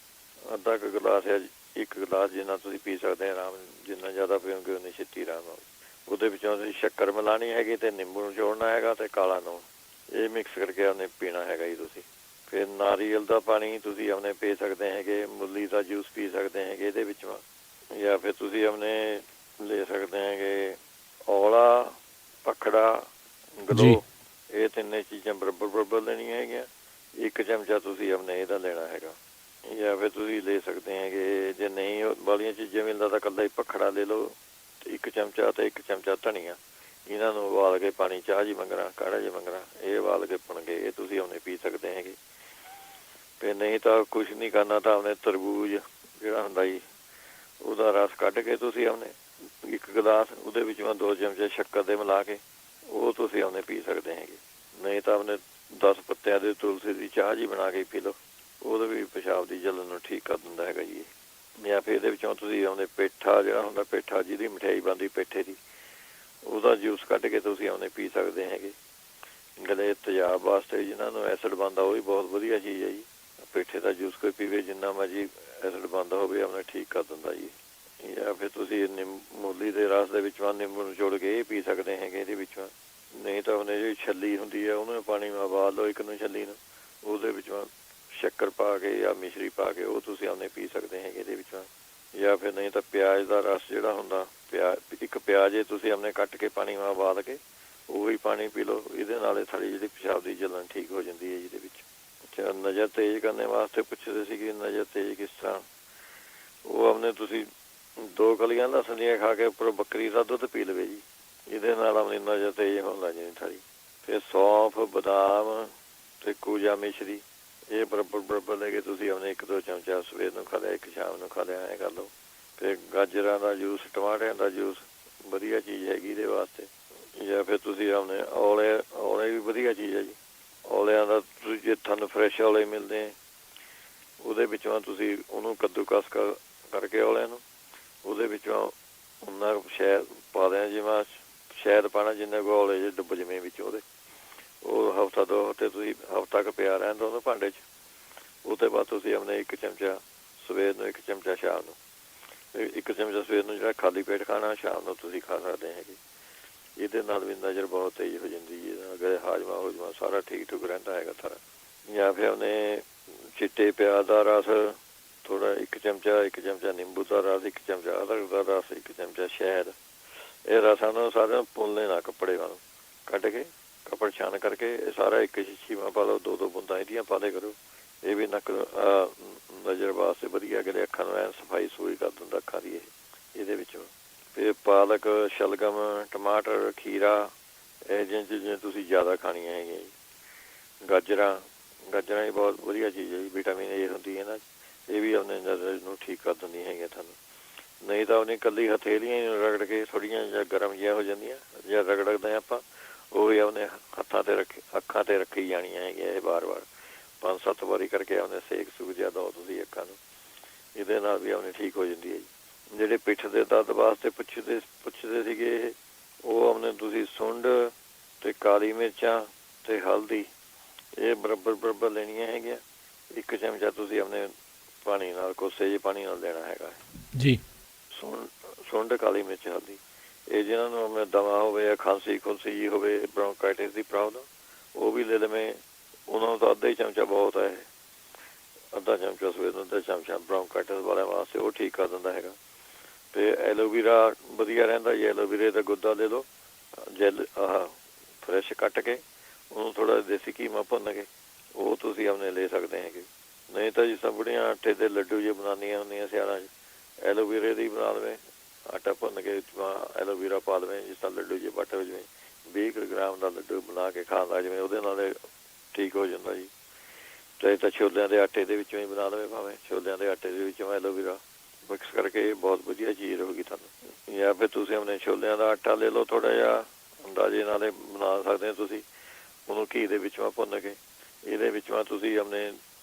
ਅੱਧਾ ਕੁ ਗਲਾਸ ਜਾਂ 1 ਗਲਾਸ ਜਿੰਨਾ ਤੁਸੀਂ ਪੀ ਸਕਦੇ ਆਰਾਮ, ਜਿੰਨਾ ਜ਼ਿਆਦਾ ਪੀਓਗੇ ਉਨੀ ਛੇਤੀ ਆਰਾਮ ਆਊ। ਉਹਦੇ ਵਿੱਚੋਂ ਤੁਸੀਂ ਸ਼ੱਕਰ ਮਿਲਾਉਣੀ ਹੈਗੀ ਅਤੇ ਨਿੰਬੂ ਨੂੰ ਜੋੜਨਾ ਹੈਗਾ ਅਤੇ ਕਾਲਾ ਨੂਣ, ਇਹ ਮਿਕਸ ਕਰਕੇ ਆਪਣੇ ਪੀਣਾ ਹੈਗਾ ਜੀ ਤੁਸੀਂ। ਫਿਰ ਨਾਰੀਅਲ ਦਾ ਪਾਣੀ ਤੁਸੀਂ ਆਪਣੇ ਪੀ ਸਕਦੇ ਹੈਗੇ, ਮੁੱਲੀ ਦਾ ਜੂਸ ਪੀ ਸਕਦੇ ਹੈਗੇ ਇਹਦੇ ਵਿੱਚੋਂ। ਜਾਂ ਫਿਰ ਤੁਸੀਂ ਆਪਣੇ ਲੈ ਸਕਦੇ ਹੈਗੇ ਔਲਾ, ਪਖੜਾ, ਗਲੋ, ਇਹ 3 ਚੀਜ਼ਾਂ ਬਰਾਬਰ ਲੈਣੀਆਂ ਹੈਗੀਆਂ। 1 ਚਮਚਾ ਤੁਸੀਂ ਆਪਣੇ ਇਹਦਾ ਲੈਣਾ ਹੈਗਾ। ਜਾਂ ਫਿਰ ਤੁਸੀਂ ਲੈ ਸਕਦੇ ਹੈਗੇ, ਜੇ ਨਹੀਂ ਵਾਲੀਆਂ ਚੀਜ਼ਾਂ ਮਿਲਦਾ ਤਾਂ ਇਕੱਲਾ ਹੀ ਪਖੜਾ ਲੈ ਲਓ, 1 ਚਮਚਾ ਅਤੇ 1 ਚਮਚਾ ਧਨੀਆ, ਇਹਨਾਂ ਨੂੰ ਉਬਾਲ ਕੇ ਪਾਣੀ ਚਾਹ ਜੀ ਮੰਗਣਾ, ਕਾੜਾ ਜੀ ਮੰਗਣਾ, ਇਹ ਉਬਾਲ ਕੇ ਪੁਣ ਕੇ ਇਹ ਤੁਸੀਂ ਆਪਣੇ ਪੀ ਸਕਦੇ ਹੈਗੇ। ਅਤੇ ਨਹੀਂ ਤਾਂ ਕੁਛ ਨਹੀਂ ਕਰਨਾ ਤਾਂ ਆਪਣੇ ਤਰਬੂਜ ਜਿਹੜਾ ਹੁੰਦਾ ਜੀ ਉਹਦਾ ਰਸ ਕੱਢ ਕੇ ਤੁਸੀਂ ਆਪਣੇ 1 ਗਲਾਸ, ਉਹਦੇ ਵਿੱਚੋਂ 2 ਚਮਚੇ ਸ਼ੱਕਰ ਦੇ ਮਿਲਾ ਕੇ ਉਹ ਤੁਸੀਂ ਆਪਣੇ ਪੀ ਸਕਦੇ ਹੈਗੇ। ਨਹੀਂ ਤਾਂ ਆਪਣੇ 10 ਪੱਤਿਆਂ ਦੇ ਤੁਲਸੀ ਦੀ ਚਾਹ ਜੀ ਬਣਾ ਕੇ ਪੀ ਲਓ, ਉਹਦੇ ਵੀ ਪਿਸ਼ਾਬ ਦੀ ਜਲਨ ਨੂੰ ਠੀਕ ਕਰ ਦਿੰਦਾ ਹੈਗਾ ਜੀ। ਜਾਂ ਫਿਰ ਇਹਦੇ ਵਿੱਚੋਂ ਤੁਸੀਂ ਆਪਣੇ ਪੇਠਾ ਜਿਹੜਾ ਹੁੰਦਾ, ਪੇਠਾ ਜਿਹਦੀ ਮਠਿਆਈ ਬਣਦੀ ਪੇਠੇ ਦੀ, ਉਹਦਾ ਜੂਸ ਕੱਢ ਕੇ ਤੁਸੀਂ ਆਪਣੇ ਪੀ ਸਕਦੇ ਹੈਗੇ। ਗਲੇ ਤੇਜ਼ਾਬ ਵਾਸਤੇ ਜਿਹਨਾਂ ਨੂੰ ਐਸਿਡ ਬਣਦਾ ਉਹ ਵੀ ਬਹੁਤ ਵਧੀਆ ਚੀਜ਼ ਹੈ ਜੀ। ਪੇਠੇ ਦਾ ਜੂਸ ਕੋਈ ਪੀਵੇ, ਜਿੰਨਾ ਮਰਜ਼ੀ ਐਸਿਡ ਬੰਦ ਹੋਵੇ ਆਪਣੇ ਠੀਕ ਕਰ ਦਿੰਦਾ ਜੀ। ਜਾਂ ਫਿਰ ਤੁਸੀਂ ਮੂਲੀ ਦੇ ਰਸ ਦੇ ਵਿੱਚੋਂ ਨਿੰਬੂ ਨੂੰ ਜੋੜ ਕੇ ਇਹ ਪੀ ਸਕਦੇ ਹੈਗੇ ਇਹਦੇ ਵਿੱਚੋਂ। ਨਹੀਂ ਤਾਂ ਉਹਨੇ ਜਿਹੜੀ ਛੱਲੀ ਹੁੰਦੀ ਹੈ ਉਹਨੂੰ ਪਾਣੀ ਨੂੰ ਉਬਾਲ ਲਓ 1 ਨੂੰ ਛੱਲੀ ਨੂੰ, ਉਹਦੇ ਵਿੱਚੋਂ ਸ਼ੱਕਰ ਪਾ ਕੇ ਜਾਂ ਮਿਸ਼ਰੀ ਪਾ ਕੇ ਉਹ ਤੁਸੀਂ ਆਪਣੇ ਪੀ ਸਕਦੇ ਹੈਗੇ ਇਹਦੇ ਵਿੱਚੋਂ। ਜਾਂ ਫਿਰ ਨਹੀਂ ਤਾਂ ਪਿਆਜ਼ ਦਾ ਰਸ ਜਿਹੜਾ ਹੁੰਦਾ, 1 ਪਿਆਜ਼ ਤੁਸੀਂ ਆਪਣੇ ਕੱਟ ਕੇ ਪਾਣੀ ਨਾਲ ਉਬਾਲ ਕੇ ਉਹੀ ਪਾਣੀ ਪੀ ਲਓ, ਇਹਦੇ ਨਾਲ ਸਾਡੀ ਜਿਹੜੀ ਪਿਸ਼ਾਬ ਦੀ ਜਲਨ ਠੀਕ ਹੋ ਜਾਂਦੀ ਹੈ ਜਿਹਦੇ ਵਿੱਚ। ਅੱਛਾ ਨਜ਼ਰ ਤੇਜ਼ ਕਰਨ ਵਾਸਤੇ ਪੁੱਛਦੇ ਸੀ ਕਿ ਨਜ਼ਰ ਤੇਜ਼ ਕਿਸ ਤਰ੍ਹਾਂ, ਉਹ ਆਪਣੇ ਤੁਸੀਂ 2 ਕਲੀਆਂ ਲਸਣ ਦੀਆਂ ਖਾ ਕੇ ਉੱਪਰੋਂ ਬੱਕਰੀ ਦਾ ਦੁੱਧ ਪੀ ਲਵੇ ਜੀ, ਇਹਦੇ ਨਾਲ ਆਪਣੀ ਨਜ਼ਰ ਤੇਜ਼ ਹੋਣ ਲੱਗ ਜਾਂਦੀ ਸਾਰੀ। ਫਿਰ ਸੌਂਫ, ਬਦਾਮ ਅਤੇ ਕੂਜਾ ਮਿਸ਼ਰੀ ਇਹ ਬਰਾਬਰ ਲੈ ਕੇ ਤੁਸੀਂ ਆਪਣੇ 1-2 ਚਮਚਾ ਸਵੇਰ ਨੂੰ ਖਾ ਲਿਆ, 1 ਸ਼ਾਮ ਨੂੰ ਖਾ ਲਿਆ, ਐਂ ਕਰ ਲਓ, ਤੇ ਗਾਜਰਾਂ ਦਾ ਜੂਸ, ਟਮਾਟਰਿਆਂ ਦਾ ਜੂਸ ਵਧੀਆ ਚੀਜ਼ ਹੈਗੀ ਇਹਦੇ ਵਾਸਤੇ। ਜਾਂ ਫਿਰ ਤੁਸੀਂ ਆਪਣੇ ਔਲੇ ਵੀ ਵਧੀਆ ਚੀਜ਼ ਹੈ ਜੀ। ਔਲਿਆਂ ਦਾ ਤੁਸੀਂ, ਜੇ ਤੁਹਾਨੂੰ ਫਰੈਸ਼ ਔਲੇ ਮਿਲਦੇ ਆ, ਉਹਦੇ ਵਿੱਚੋਂ ਤੁਸੀਂ ਉਹਨੂੰ ਕੱਦੂਕਸ ਕਰਕੇ ਔਲਿਆਂ ਨੂੰ, ਉਹਦੇ ਵਿੱਚੋਂ ਉਹਨਾਂ ਸ਼ਹਿਦ ਪਾ ਦੇਣਾ, ਜਿਵੇਂ ਸ਼ਹਿਦ ਪਾਉਣਾ ਜਿੰਨੇ ਕੁ ਔਲੇ ਜੇ ਡੁੱਬ ਜਿਵੇਂ ਵਿੱਚ ਉਹਦੇ, ਉਹ ਹਫ਼ਤਾ 2 ਹਫ਼ਤੇ ਤੁਸੀਂ ਹਫ਼ਤਾ ਕੁ ਪਿਆ ਰਹਿਣ ਦਿਓ ਉਹਨੂੰ ਭਾਂਡੇ 'ਚ। ਉਹ ਤੋਂ ਬਾਅਦ ਤੁਸੀਂ ਆਪਣੇ 1 ਚਮਚਾ ਸਵੇਰ ਨੂੰ, 1 ਚਮਚਾ ਸ਼ਾਮ ਨੂੰ, 1 ਚਮਚਾ ਸਵੇਰ ਨੂੰ ਜਿਹੜਾ ਖਾਲੀ ਪੇਟ ਖਾਣਾ, ਸ਼ਾਮ ਨੂੰ ਤੁਸੀਂ ਖਾ ਸਕਦੇ ਹੈਗੇ। ਇਹਦੇ ਨਾਲ ਵੀ ਨਜ਼ਰ ਬਹੁਤ ਤੇਜ਼ ਹੋ ਜਾਂਦੀ ਹੈ, ਅਗਰ ਹਾਜਮਾ ਹੁਜਮਾ ਸਾਰਾ ਠੀਕ ਠੁਕ ਰਹਿੰਦਾ ਹੈਗਾ ਸਾਰਾ। ਜਾਂ ਫਿਰ ਉਹਨੇ ਚਿੱਟੇ ਪਿਆਜ਼ ਦਾ ਰਸ ਥੋੜ੍ਹਾ 1 ਚਮਚਾ ਨਿੰਬੂ ਦਾ ਰਸ, 1 ਚਮਚਾ ਅਦਰਕ ਦਾ ਰਸ, 1 ਚਮਚਾ ਸ਼ਹਿਦ, ਇਹ ਰਸਾਂ ਨੂੰ ਸਾਰਿਆਂ ਨੂੰ ਭੁੰਨ ਲੈਣਾ ਕੱਪੜੇ ਵਾਂਗ ਕੱਢ ਕੇ, ਕੱਪੜ ਛਾਨ ਕਰਕੇ ਇਹ ਸਾਰਾ 1 ਸ਼ੀਸ਼ੀ ਮਾ ਪਾ ਲਓ, 2-2 ਬੂੰਦਾਂ ਇਹਦੀਆਂ ਪਾ ਲਿਆ ਕਰੋ। ਇਹ ਵੀ ਨਜ਼ਰ ਵਾਸਤੇ ਵਧੀਆ, ਕਿਤੇ ਅੱਖਾਂ ਨੂੰ ਐਨ ਸਫਾਈ ਸਫੂਈ ਕਰ ਦਿੰਦਾ ਅੱਖਾਂ ਦੀ ਇਹਦੇ ਵਿੱਚੋਂ। ਫਿਰ ਪਾਲਕ, ਸ਼ਲਗਮ, ਟਮਾਟਰ, ਖੀਰਾ, ਇਹ ਜਿਹੀਆਂ ਚੀਜ਼ਾਂ ਤੁਸੀਂ ਜ਼ਿਆਦਾ ਖਾਣੀਆਂ ਹੈਗੀਆਂ ਜੀ। ਗਾਜਰਾਂ ਵੀ ਬਹੁਤ ਵਧੀਆ ਚੀਜ਼ ਹੈ ਜੀ, ਵਿਟਾਮਿਨ ਏ ਹੁੰਦੀ ਹੈ ਇਹਨਾਂ 'ਚ, ਇਹ ਵੀ ਆਪਣੇ ਨਜ਼ਰ ਨੂੰ ਠੀਕ ਕਰ ਦਿੰਦੀਆਂ ਹੈਗੀਆਂ ਤੁਹਾਨੂੰ। ਨਹੀਂ ਤਾਂ ਉਹਨੇ ਇਕੱਲੀ ਹਥੇਲੀਆਂ ਰਗੜ ਕੇ ਥੋੜ੍ਹੀਆਂ ਜਿਹਾ ਗਰਮ ਜਿਹੀਆਂ ਹੋ ਜਾਂਦੀਆਂ, ਜਾਂ ਰਗੜਦੇ ਆਪਾਂ, ਉਹ ਵੀ ਆਪਣੇ ਹੱਥਾਂ 'ਤੇ ਅੱਖਾਂ 'ਤੇ ਰੱਖੀ ਜਾਣੀਆਂ ਹੈਗੀਆਂ ਇਹ ਵਾਰ-ਵਾਰ 5-7 ਵਾਰੀ ਕਰਕੇ ਆਪਣੇ ਸੇਕ ਸੂਕ ਜਿਹਾ ਦਿਓ ਤੁਸੀਂ ਅੱਖਾਂ ਨੂੰ, ਇਹਦੇ ਨਾਲ ਵੀ ਆਪਣੇ ਠੀਕ ਹੋ ਜਾਂਦੀ ਹੈ ਜੀ। ਜਿਹੜੇ ਪਿੱਠ ਦੇ ਦਰਦ ਵਾਸਤੇ ਪੁੱਛਦੇ ਸੀਗੇ ਇਹ, ਉਹ ਆਪਣੇ ਤੁਸੀਂ ਸੁੰਡ ਅਤੇ ਕਾਲੀ ਮਿਰਚਾਂ ਅਤੇ ਹਲਦੀ ਇਹ ਬਰਾਬਰ ਲੈਣੀਆਂ ਹੈਗੀਆਂ। 1 ਚਮਚਾ ਤੁਸੀਂ ਆਪਣੇ ਪਾਣੀ ਨਾਲ, ਕੋਸੇ ਜਿਹੇ ਪਾਣੀ ਨਾਲ ਲੈਣਾ ਹੈਗਾ ਜੀ। ਸੁੰਡ, ਕਾਲੀ ਮਿਰਚ, ਹਲਦੀ, ਇਹ ਜਿਹਨਾਂ ਨੂੰ ਆਪਣੇ ਦਮਾ ਹੋਵੇ ਜਾਂ ਖਾਂਸੀ ਖੁੰਸੀ ਜੀ ਹੋਵੇ, ਬ੍ਰੌਂਕਾਈਟਿਸ ਦੀ ਪ੍ਰੋਬਲਮ, ਉਹ ਵੀ ਲੈ ਲਵੇਂ। ਉਹਨਾਂ ਨੂੰ ਤਾਂ ਅੱਧਾ ਹੀ ਚਮਚਾ ਬਹੁਤ ਹੈ, ਅੱਧਾ ਚਮਚਾ ਸਵੇਰ ਨੂੰ, ਅੱਧਾ ਚਮਚਾ ਬ੍ਰੌਂਕਾਈਟਿਸ ਵਾਲਿਆਂ ਵਾਸਤੇ, ਉਹ ਠੀਕ ਕਰ ਦਿੰਦਾ ਹੈਗਾ। ਅਤੇ ਐਲੋਵੀਰਾ ਵਧੀਆ ਰਹਿੰਦਾ ਜੀ। ਐਲੋਵੀਰੇ ਦਾ ਗੁੱਦਾ ਲੈ ਲਓ, ਜੈਲ ਫਰੈਸ਼ ਕੱਟ ਕੇ, ਉਹਨੂੰ ਥੋੜ੍ਹਾ ਦੇਸੀ ਘੀਮਾ ਭੁੰਨ ਕੇ ਉਹ ਤੁਸੀਂ ਆਪਣੇ ਲੈ ਸਕਦੇ ਹੈਗੇ। ਨਹੀਂ ਤਾਂ ਜਿਸ ਤਰ੍ਹਾਂ ਬੁੜੀਆਂ ਆਟੇ ਦੇ ਲੱਡੂ ਜੇ ਬਣਾਉਂਦੀਆਂ ਹੁੰਦੀਆਂ ਸਿਆਲਾਂ 'ਚ, ਐਲੋਵੀਰੇ ਦੀ ਬਣਾ ਲਵੇ, ਆਟਾ ਭੁੰਨ ਕੇ ਐਲੋਵੀਰਾ ਪਾ ਲਵੇ, ਜਿਸ ਤਰ੍ਹਾਂ ਲੱਡੂ ਜੇ ਵੱਟ ਹੋ ਜਾਵੇ, 20 ਗ੍ਰਾਮ ਦਾ ਲੱਡੂ ਬਣਾ ਕੇ ਖਾਂਦਾ ਜਿਵੇਂ, ਉਹਦੇ ਨਾਲ ਠੀਕ ਹੋ ਜਾਂਦਾ ਜੀ। ਚਾਹੇ ਤਾਂ ਛੋਲਿਆਂ ਦੇ ਆਟੇ ਦੇ ਵਿੱਚੋਂ ਹੀ ਬਣਾ ਲਵੇ, ਭਾਵੇਂ ਛੋਲਿਆਂ ਦੇ ਆਟੇ ਦੇ ਵਿੱਚੋਂ ਐਲੋਵੀਰਾ ਮਿਕਸ ਕਰਕੇ, ਬਹੁਤ ਵਧੀਆ ਚੀਜ਼ ਰਹੂਗੀ ਤੁਹਾਨੂੰ। ਜਾਂ ਫਿਰ ਤੁਸੀਂ ਆਪਣੇ ਛੋਲਿਆਂ ਦਾ ਆਟਾ ਲੈ ਲਓ, ਥੋੜ੍ਹਾ ਜਿਹਾ ਅੰਦਾਜ਼ੇ ਨਾਲ ਬਣਾ ਸਕਦੇ ਹੋ ਤੁਸੀਂ, ਉਹਨੂੰ ਘੀ ਦੇ ਵਿੱਚੋਂ ਭੁੰਨ ਕੇ, ਇਹਦੇ ਵਿੱਚੋਂ ਤੁਸੀਂ ਆਪਣੇ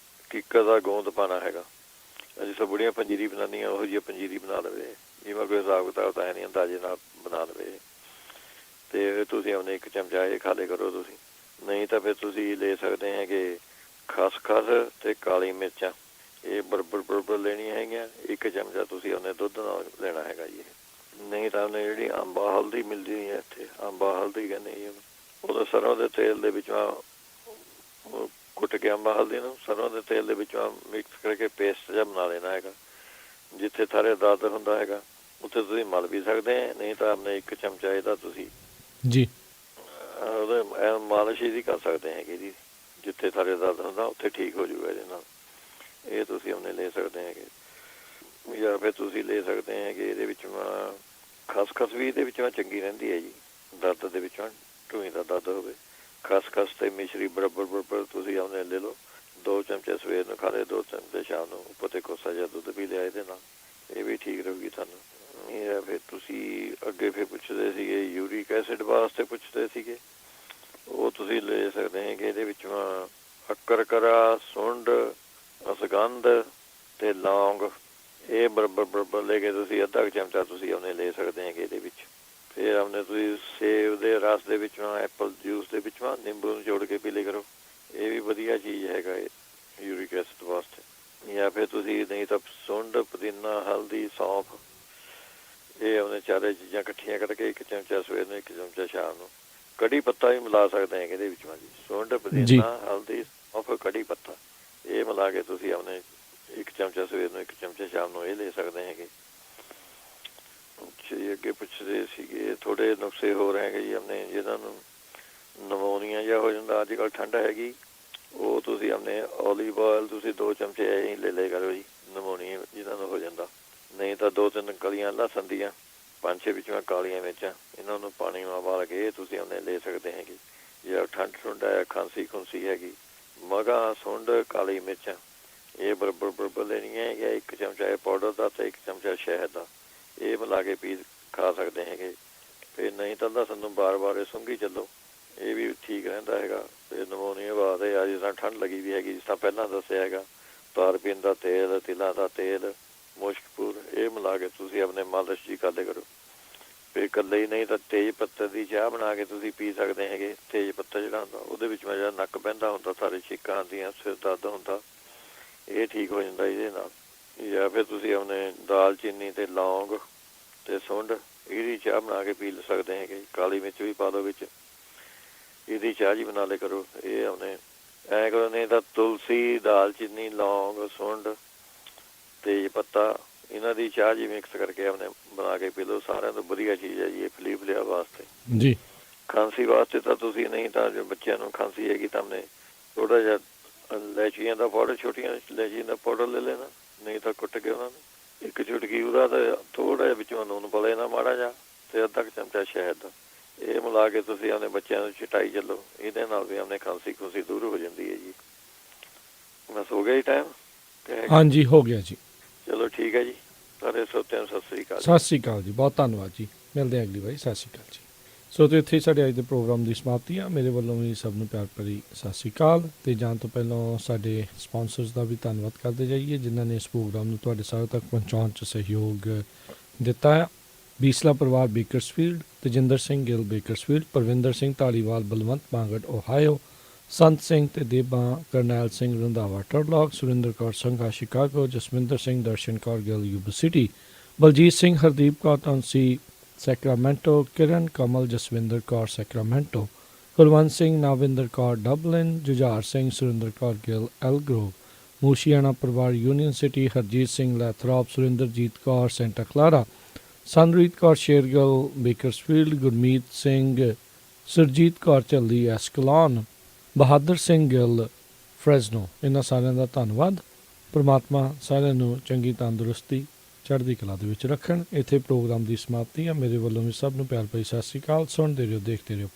ਕਿੱਕਰ ਦਾ ਗੋਂਦ ਪਾਉਣਾ ਹੈਗਾ। ਜਿਸ ਤਰ੍ਹਾਂ ਬੁੜੀਆਂ ਪੰਜੀਰੀ ਬਣਾਉਂਦੀਆਂ, ਉਹੋ ਜਿਹੀ ਪੰਜੀਰੀ ਬਣਾ ਲਵੇ, ਜਿਵੇਂ ਕੋਈ ਹਿਸਾਬ ਕਿਤਾਬ ਤਾਂ ਹੈ ਨਹੀਂ, ਅੰਦਾਜ਼ੇ ਨਾਲ ਬਣਾ ਲਵੇ, ਅਤੇ ਤੁਸੀਂ ਆਪਣੇ 1 ਚਮਚਾ ਇਹ ਖਾ ਲਿਆ ਕਰੋ ਤੁਸੀਂ। ਨਹੀਂ ਤਾਂ ਫਿਰ ਤੁਸੀਂ ਲੈ ਸਕਦੇ ਹੈਗੇ ਖਸਖਸ ਅਤੇ ਕਾਲੀ ਮਿਰਚਾਂ, ਇਹ ਬਰਾਬਰ ਲੈਣੀਆਂ ਹੈਗੀਆਂ। 1 ਚਮਚਾ ਤੁਸੀਂ ਉਹਨੇ ਦੁੱਧ ਨਾਲ ਲੈਣਾ ਹੈਗਾ ਜੀ। ਨਹੀਂ ਤਾਂ ਉਹਨੇ ਜਿਹੜੀ ਅੰਬਾ ਹਲਦੀ ਮਿਲਦੀ ਹੈ ਇੱਥੇ, ਅੰਬਾ ਹਲਦੀ ਕਹਿੰਦੇ ਜੀ ਉਹਨੂੰ, ਉਹਦਾ ਸਰੋਂ ਦੇ ਤੇਲ ਦੇ ਵਿੱਚੋਂ ਕੁੱਟ ਕੇ ਅੰਬਾ ਹਲਦੀ ਨੂੰ ਸਰੋਂ ਦੇ ਤੇਲ ਦੇ ਵਿੱਚੋਂ ਮਿਕਸ ਕਰਕੇ ਪੇਸਟ ਜਿਹਾ ਬਣਾ ਲੈਣਾ ਹੈਗਾ। ਜਿੱਥੇ ਥਾਰੇ ਦਰਦ ਹੁੰਦਾ ਹੈਗਾ ਉੱਥੇ ਤੁਸੀਂ ਮਲ ਵੀ ਸਕਦੇ ਹੈ, ਨਹੀਂ ਤਾਂ ਆਪਣੇ 1 ਚਮਚਾ ਇਹਦਾ ਤੁਸੀਂ ਜੀ ਉਹਦੇ ਮਾਲਿਸ਼ ਹੀ ਕਰ ਸਕਦੇ ਹੈਗੇ ਜੀ। ਜਿੱਥੇ ਥਾਰੇ ਦਰਦ ਹੁੰਦਾ ਉੱਥੇ ਠੀਕ ਹੋ ਜਾਊਗਾ ਇਹਦੇ ਨਾਲ, ਇਹ ਤੁਸੀਂ ਆਪਣੇ ਲੈ ਸਕਦੇ ਹੈਗੇ। ਜਾਂ ਫਿਰ ਤੁਸੀਂ ਲੈ ਸਕਦੇ ਹੈਗੇ ਇਹਦੇ ਵਿੱਚ ਖਸਖਸ ਵੀ ਇਹਦੇ ਵਿੱਚੋਂ ਚੰਗੀ ਰਹਿੰਦੀ ਹੈ ਜੀ, ਦਰਦ ਦੇ ਵਿੱਚੋਂ, ਢੂਹੀ ਦਾ ਦਰਦ ਹੋਵੇ, ਖਸਖਸ ਅਤੇ ਮਿਸ਼ਰੀ ਬਰਾਬਰ ਤੁਸੀਂ ਆਪਣੇ ਲੈ ਲਓ। 2 ਚਮਚੇ ਸਵੇਰ ਨੂੰ ਖਾ ਲਏ, 2 ਚਮਚੇ ਸ਼ਾਮ ਨੂੰ, ਉੱਪਰ 'ਤੇ ਕੋਸਾ ਜਿਹਾ ਦੁੱਧ ਪੀ ਲਿਆ ਇਹਦੇ ਨਾਲ, ਇਹ ਵੀ ਠੀਕ ਰਹੂਗੀ ਤੁਹਾਨੂੰ। ਇਹ ਫਿਰ ਤੁਸੀਂ ਅੱਗੇ ਫਿਰ ਪੁੱਛਦੇ ਸੀਗੇ ਯੂਰਿਕ ਐਸਿਡ ਵਾਸਤੇ ਪੁੱਛਦੇ ਸੀਗੇ, ਉਹ ਤੁਸੀਂ ਲੈ ਸਕਦੇ ਹੈਗੇ ਇਹਦੇ ਵਿੱਚੋਂ ਸ਼ੱਕਰਕਰਾ, ਸੁੰਡ, ਅਸਗੰਧ ਅਤੇ ਲੌਂਗ, ਇਹ ਬਰਾਬਰ ਲੈ ਕੇ ਤੁਸੀਂ ਅੱਧਾ ਚਮਚਾ ਤੁਸੀਂ ਆਪਣੇ ਲੈ ਸਕਦੇ ਹੈਗੇ ਇਹਦੇ ਵਿੱਚ। ਫਿਰ ਆਪਣੇ ਤੁਸੀਂ ਸੇਬ ਦੇ ਰਸ ਦੇ ਵਿੱਚੋਂ, ਐਪਲ ਜੂਸ ਦੇ ਵਿੱਚੋਂ ਨਿੰਬੂ ਨੂੰ ਜੋੜ ਕੇ ਪੀ ਲਿਆ ਕਰੋ, ਇਹ ਵੀ ਵਧੀਆ ਚੀਜ਼ ਹੈਗਾ ਯੂਰਿਕ ਐਸਿਡ ਵਾਸਤੇ। ਜਾਂ ਫਿਰ ਤੁਸੀਂ ਨਹੀਂ ਤਾਂ ਸੁੰਡ, ਪੁਦੀਨਾ, ਹਲਦੀ, ਸੌਂਫ, ਇਹ ਆਪਣੇ ਚਾਰੇ ਚੀਜ਼ਾਂ ਇਕੱਠੀਆਂ ਕਰਕੇ 1 ਚਮਚਾ ਸਵੇਰ ਨੂੰ, 1 ਚਮਚਾ ਸ਼ਾਮ ਨੂੰ, ਕੜੀ ਪੱਤਾ ਵੀ ਮਿਲਾ ਸਕਦੇ ਹੈਗੇ ਇਹਦੇ ਵਿੱਚੋਂ ਜੀ। ਸੁੰਡ, ਪੁਦੀਨਾ, ਹਲਦੀ, ਸੌਂਫ, ਕੜੀ ਪੱਤਾ, ਇਹ ਮਿਲਾ ਕੇ ਤੁਸੀਂ ਆਪਣੇ 1 ਚਮਚਾ ਸਵੇਰ ਨੂੰ, 1 ਚਮਚਾ ਸ਼ਾਮ ਨੂੰ ਇਹ ਲੈ ਸਕਦੇ ਹੈਗੇ। ਜੀ ਅੱਗੇ ਪੁੱਛਦੇ ਸੀਗੇ ਥੋੜ੍ਹੇ ਨੁਕਸੇ ਹੋ ਰਹੇ ਹੈਗੇ ਜੀ ਆਪਣੇ, ਜਿਹਨਾਂ ਨੂੰ ਨਮੋਨੀਆ ਜਿਹਾ ਹੋ ਜਾਂਦਾ, ਅੱਜ ਕੱਲ੍ਹ ਠੰਡ ਹੈਗੀ, ਉਹ ਤੁਸੀਂ ਆਪਣੇ ਓਲੀਵ ਆਇਲ ਤੁਸੀਂ 2 ਚਮਚੇ ਐਂ ਹੀ ਲੈ ਲਿਆ ਕਰੋ ਜੀ, ਨਮੋਨੀਆ ਜਿਹਨਾਂ ਨੂੰ ਹੋ ਜਾਂਦਾ। ਨਹੀਂ ਤਾਂ 2-3 ਕਲੀਆਂ ਲਸਣ ਦੀਆਂ, 5-6 ਵਿੱਚੋਂ ਕਾਲੀਆਂ ਮਿਰਚਾਂ, ਇਹਨਾਂ ਨੂੰ ਪਾਣੀ ਨਾਲ ਉਬਾਲ ਕੇ ਤੁਸੀਂ ਆਪਣੇ ਲੈ ਸਕਦੇ ਹੈਗੇ। ਜਾਂ ਠੰਡ ਠੁੰਡ ਹੈ, ਖਾਂਸੀ ਖੁੰਸੀ ਹੈਗੀ, ਮਗਾਂ, ਸੁੰਡ, ਕਾਲੀ ਮਿਰਚਾਂ, ਇਹ ਬਰਾਬਰ ਲੈਣੀ ਹੈ ਜਾਂ 1 ਚਮਚਾ ਇਹ ਪਾਊਡਰ ਦਾ ਤੇ 1 ਚਮਚਾ ਸ਼ਹਿਦ ਦਾ, ਇਹ ਮਿਲਾ ਕੇ ਪੀ ਖਾ ਸਕਦੇ ਹੈਗੇ। ਫਿਰ ਨਹੀਂ ਤਾਂ ਲਸਣ ਨੂੰ ਬਾਰ-ਬਾਰ ਇਹ ਸੁੰਘੀ ਚੱਲੋ, ਇਹ ਵੀ ਠੀਕ ਰਹਿੰਦਾ ਹੈਗਾ। ਫਿਰ ਨਮੋਨੀਆ ਬਾਅਦ ਆ ਜਿਸ ਤਰ੍ਹਾਂ ਠੰਡ ਲੱਗੀ ਵੀ ਹੈਗੀ, ਜਿਸ ਤਰ੍ਹਾਂ ਪਹਿਲਾਂ ਦੱਸਿਆ ਹੈਗਾ, ਤਾਰਪੀਨ ਦਾ ਤੇਲ, ਤਿਲਾਂ ਦਾ ਤੇਲ, ਮੁਸ਼ਕਪੂਰ, ਇਹ ਮਿਲਾ ਕੇ ਤੁਸੀਂ ਆਪਣੇ ਮਾਲਿਸ਼ ਜੀ ਕਰਦੇ ਕਰੋ। ਫਿਰ ਇਕੱਲੇ ਹੀ ਨਹੀਂ ਤਾਂ ਤੇਜ਼ ਪੱਤੇ ਦੀ ਚਾਹ ਬਣਾ ਕੇ ਤੁਸੀਂ ਪੀ ਸਕਦੇ ਹੈਗੇ। ਤੇਜ਼ ਪੱਤਾ ਜਿਹੜਾ ਹੁੰਦਾ ਉਹਦੇ ਵਿੱਚ ਮੈਂ ਜਿਹੜਾ ਨੱਕ ਬਹਿੰਦਾ ਹੁੰਦਾ, ਸਾਰੇ ਛਿੱਕਾਂ ਆਉਂਦੀਆਂ, ਸਿਰ ਦਰਦ ਹੁੰਦਾ, ਇਹ ਠੀਕ ਹੋ ਜਾਂਦਾ ਇਹਦੇ ਨਾਲ। ਜਾਂ ਫਿਰ ਤੁਸੀਂ ਆਪਣੇ ਦਾਲਚੀਨੀ ਤੇ ਲੌਂਗ ਤੇ ਸੁੰਡ, ਇਹਦੀ ਚਾਹ ਬਣਾ ਕੇ ਪੀ ਸਕਦੇ ਹੈਗੇ। ਕਾਲੀ ਮਿਰਚ ਵੀ ਪਾ ਦਿਓ ਵਿੱਚ, ਇਹਦੀ ਚਾਹ ਜੀ ਬਣਾ ਲਿਆ ਕਰੋ। ਇਹ ਆਪਣੇ ਐਂ ਕਰੋ, ਨਹੀਂ ਤਾਂ ਤੁਲਸੀ, ਦਾਲਚੀਨੀ, ਲੌਂਗ, ਸੁੰਡ, ਤੇਜ਼ ਪੱਤਾ, ਇਹਨਾਂ ਦੀ ਚਾਹ ਜੀ ਮਿਕਸ ਕਰਕੇ ਆਪਣੇ ਬਣਾ ਕੇ ਪੀ ਲਓ। ਸਾਰਿਆਂ ਤੋਂ ਵਧੀਆ ਚੀਜ਼ ਹੈ ਜੀ ਇਹ ਫਲੀ ਫਲਿਆ ਵਾਸਤੇ ਜੀ। ਖਾਂਸੀ ਵਾਸਤੇ ਤਾਂ ਤੁਸੀਂ ਨਹੀਂ ਤਾਂ ਜੋ ਬੱਚਿਆਂ ਨੂੰ ਖਾਂਸੀ ਹੈਗੀ ਤਾਂ ਉਹਨੇ ਥੋੜ੍ਹਾ ਜਿਹਾ ਇਲਾਇਚੀਆਂ ਦਾ ਪਾਊਡਰ, ਛੋਟੀਆਂ ਇਲਾਇਚੀਆਂ ਦਾ ਪਾਊਡਰ ਲੈ ਲੈਣਾ, ਨਹੀਂ ਤਾਂ ਕੁੱਟ ਕੇ ਉਹਨਾਂ ਨੂੰ 1 ਚੁਟਕੀ ਉਹਦਾ ਤਾਂ ਥੋੜ੍ਹਾ ਜਿਹਾ ਵਿੱਚੋਂ ਨੂਨ ਪਾ ਲੈਣਾ ਮਾੜਾ ਜਿਹਾ, ਤੇ ਅੱਧਾ ਕੁ ਚਮਚਾ ਸ਼ਹਿਦ ਦਾ, ਇਹ ਮਿਲਾ ਕੇ ਤੁਸੀਂ ਆਪਣੇ ਬੱਚਿਆਂ ਨੂੰ ਛਿਟਾਈ ਚੱਲੋ। ਇਹਦੇ ਨਾਲ ਵੀ ਆਪਣੇ ਖਾਂਸੀ ਖੁੰਸੀ ਦੂਰ ਹੋ ਜਾਂਦੀ ਹੈ ਜੀ। ਬਸ ਹੋ ਗਿਆ ਜੀ ਟਾਈਮ? ਹਾਂਜੀ ਹੋ ਗਿਆ ਜੀ। ਚਲੋ ਠੀਕ ਹੈ ਜੀ, ਸਾਰੇ ਸਰੋਤਿਆਂ ਨੂੰ ਸਤਿ ਸ੍ਰੀ ਅਕਾਲ। ਸਤਿ ਸ਼੍ਰੀ ਅਕਾਲ ਜੀ, ਬਹੁਤ ਧੰਨਵਾਦ ਜੀ। ਮਿਲਦੇ ਹਾਂ ਅਗਲੀ ਵਾਰੀ। ਸਤਿ ਸ਼੍ਰੀ ਅਕਾਲ ਜੀ। ਸੋ ਤੇ ਇੱਥੇ ਸਾਡੇ ਅੱਜ ਦੇ ਪ੍ਰੋਗਰਾਮ ਦੀ ਸਮਾਪਤੀ ਆ। ਮੇਰੇ ਵੱਲੋਂ ਵੀ ਸਭ ਨੂੰ ਪਿਆਰ ਭਰੀ ਸਤਿ ਸ਼੍ਰੀ ਅਕਾਲ। ਤੇ ਜਾਣ ਤੋਂ ਪਹਿਲਾਂ ਸਾਡੇ ਸਪਾਂਸਰਸ ਦਾ ਵੀ ਧੰਨਵਾਦ ਕਰਦੇ ਜਾਈਏ, ਜਿਨ੍ਹਾਂ ਨੇ ਇਸ ਪ੍ਰੋਗਰਾਮ ਨੂੰ ਤੁਹਾਡੇ ਸਾਰੇ ਤੱਕ ਪਹੁੰਚਾਉਣ 'ਚ ਸਹਿਯੋਗ ਦਿੱਤਾ ਹੈ। ਬੀਸਲਾ ਪਰਿਵਾਰ Bakersfield, Tejinder Singh Gill Bakersfield, Parvinder Singh Dhaliwal Balwant Mangat Ohio, Sant Singh ਤੇ Deba Karnail Singh Randhawa Turlock, Surinder Kaur Sangha Chicago, Jaswinder Singh Darshan Kaur Gill Yuba City, Baljit Singh Hardeep Kaur Dhounsi Sacramento, Kiran Kamal Jaswinder Kaur Sacramento, Kulwant Singh Navinder Kaur Dublin, Jujhar Singh Surinder Kaur Gill Elk Grove, Mushiana ਪਰਿਵਾਰ Union City, Harjit Singh Lathrop, Surinderjit Kaur Santa Clara, Sandreet Kaur Shergill Bakersfield, Gurmeet Singh, Surjit Kaur ਝੱਲੀ ਐਸਕਲੋਨ, Bahadur Singh Gill ਫਰੈਜ਼ਨੋ। ਇਹਨਾਂ ਸਾਰਿਆਂ ਦਾ ਧੰਨਵਾਦ। ਪਰਮਾਤਮਾ ਸਾਰਿਆਂ ਨੂੰ ਚੰਗੀ ਤੰਦਰੁਸਤੀ, ਚੜ੍ਹਦੀ ਕਲਾ ਦੇ ਵਿੱਚ ਰੱਖਣ। ਇੱਥੇ ਪ੍ਰੋਗਰਾਮ ਦੀ ਸਮਾਪਤੀ ਆ। ਮੇਰੇ ਵੱਲੋਂ ਵੀ ਸਭ ਨੂੰ ਪਿਆਰ ਭਰੀ ਸਤਿ ਸ਼੍ਰੀ ਅਕਾਲ। ਸੁਣਦੇ ਰਹੋ, ਦੇਖਦੇ ਰਹੋ।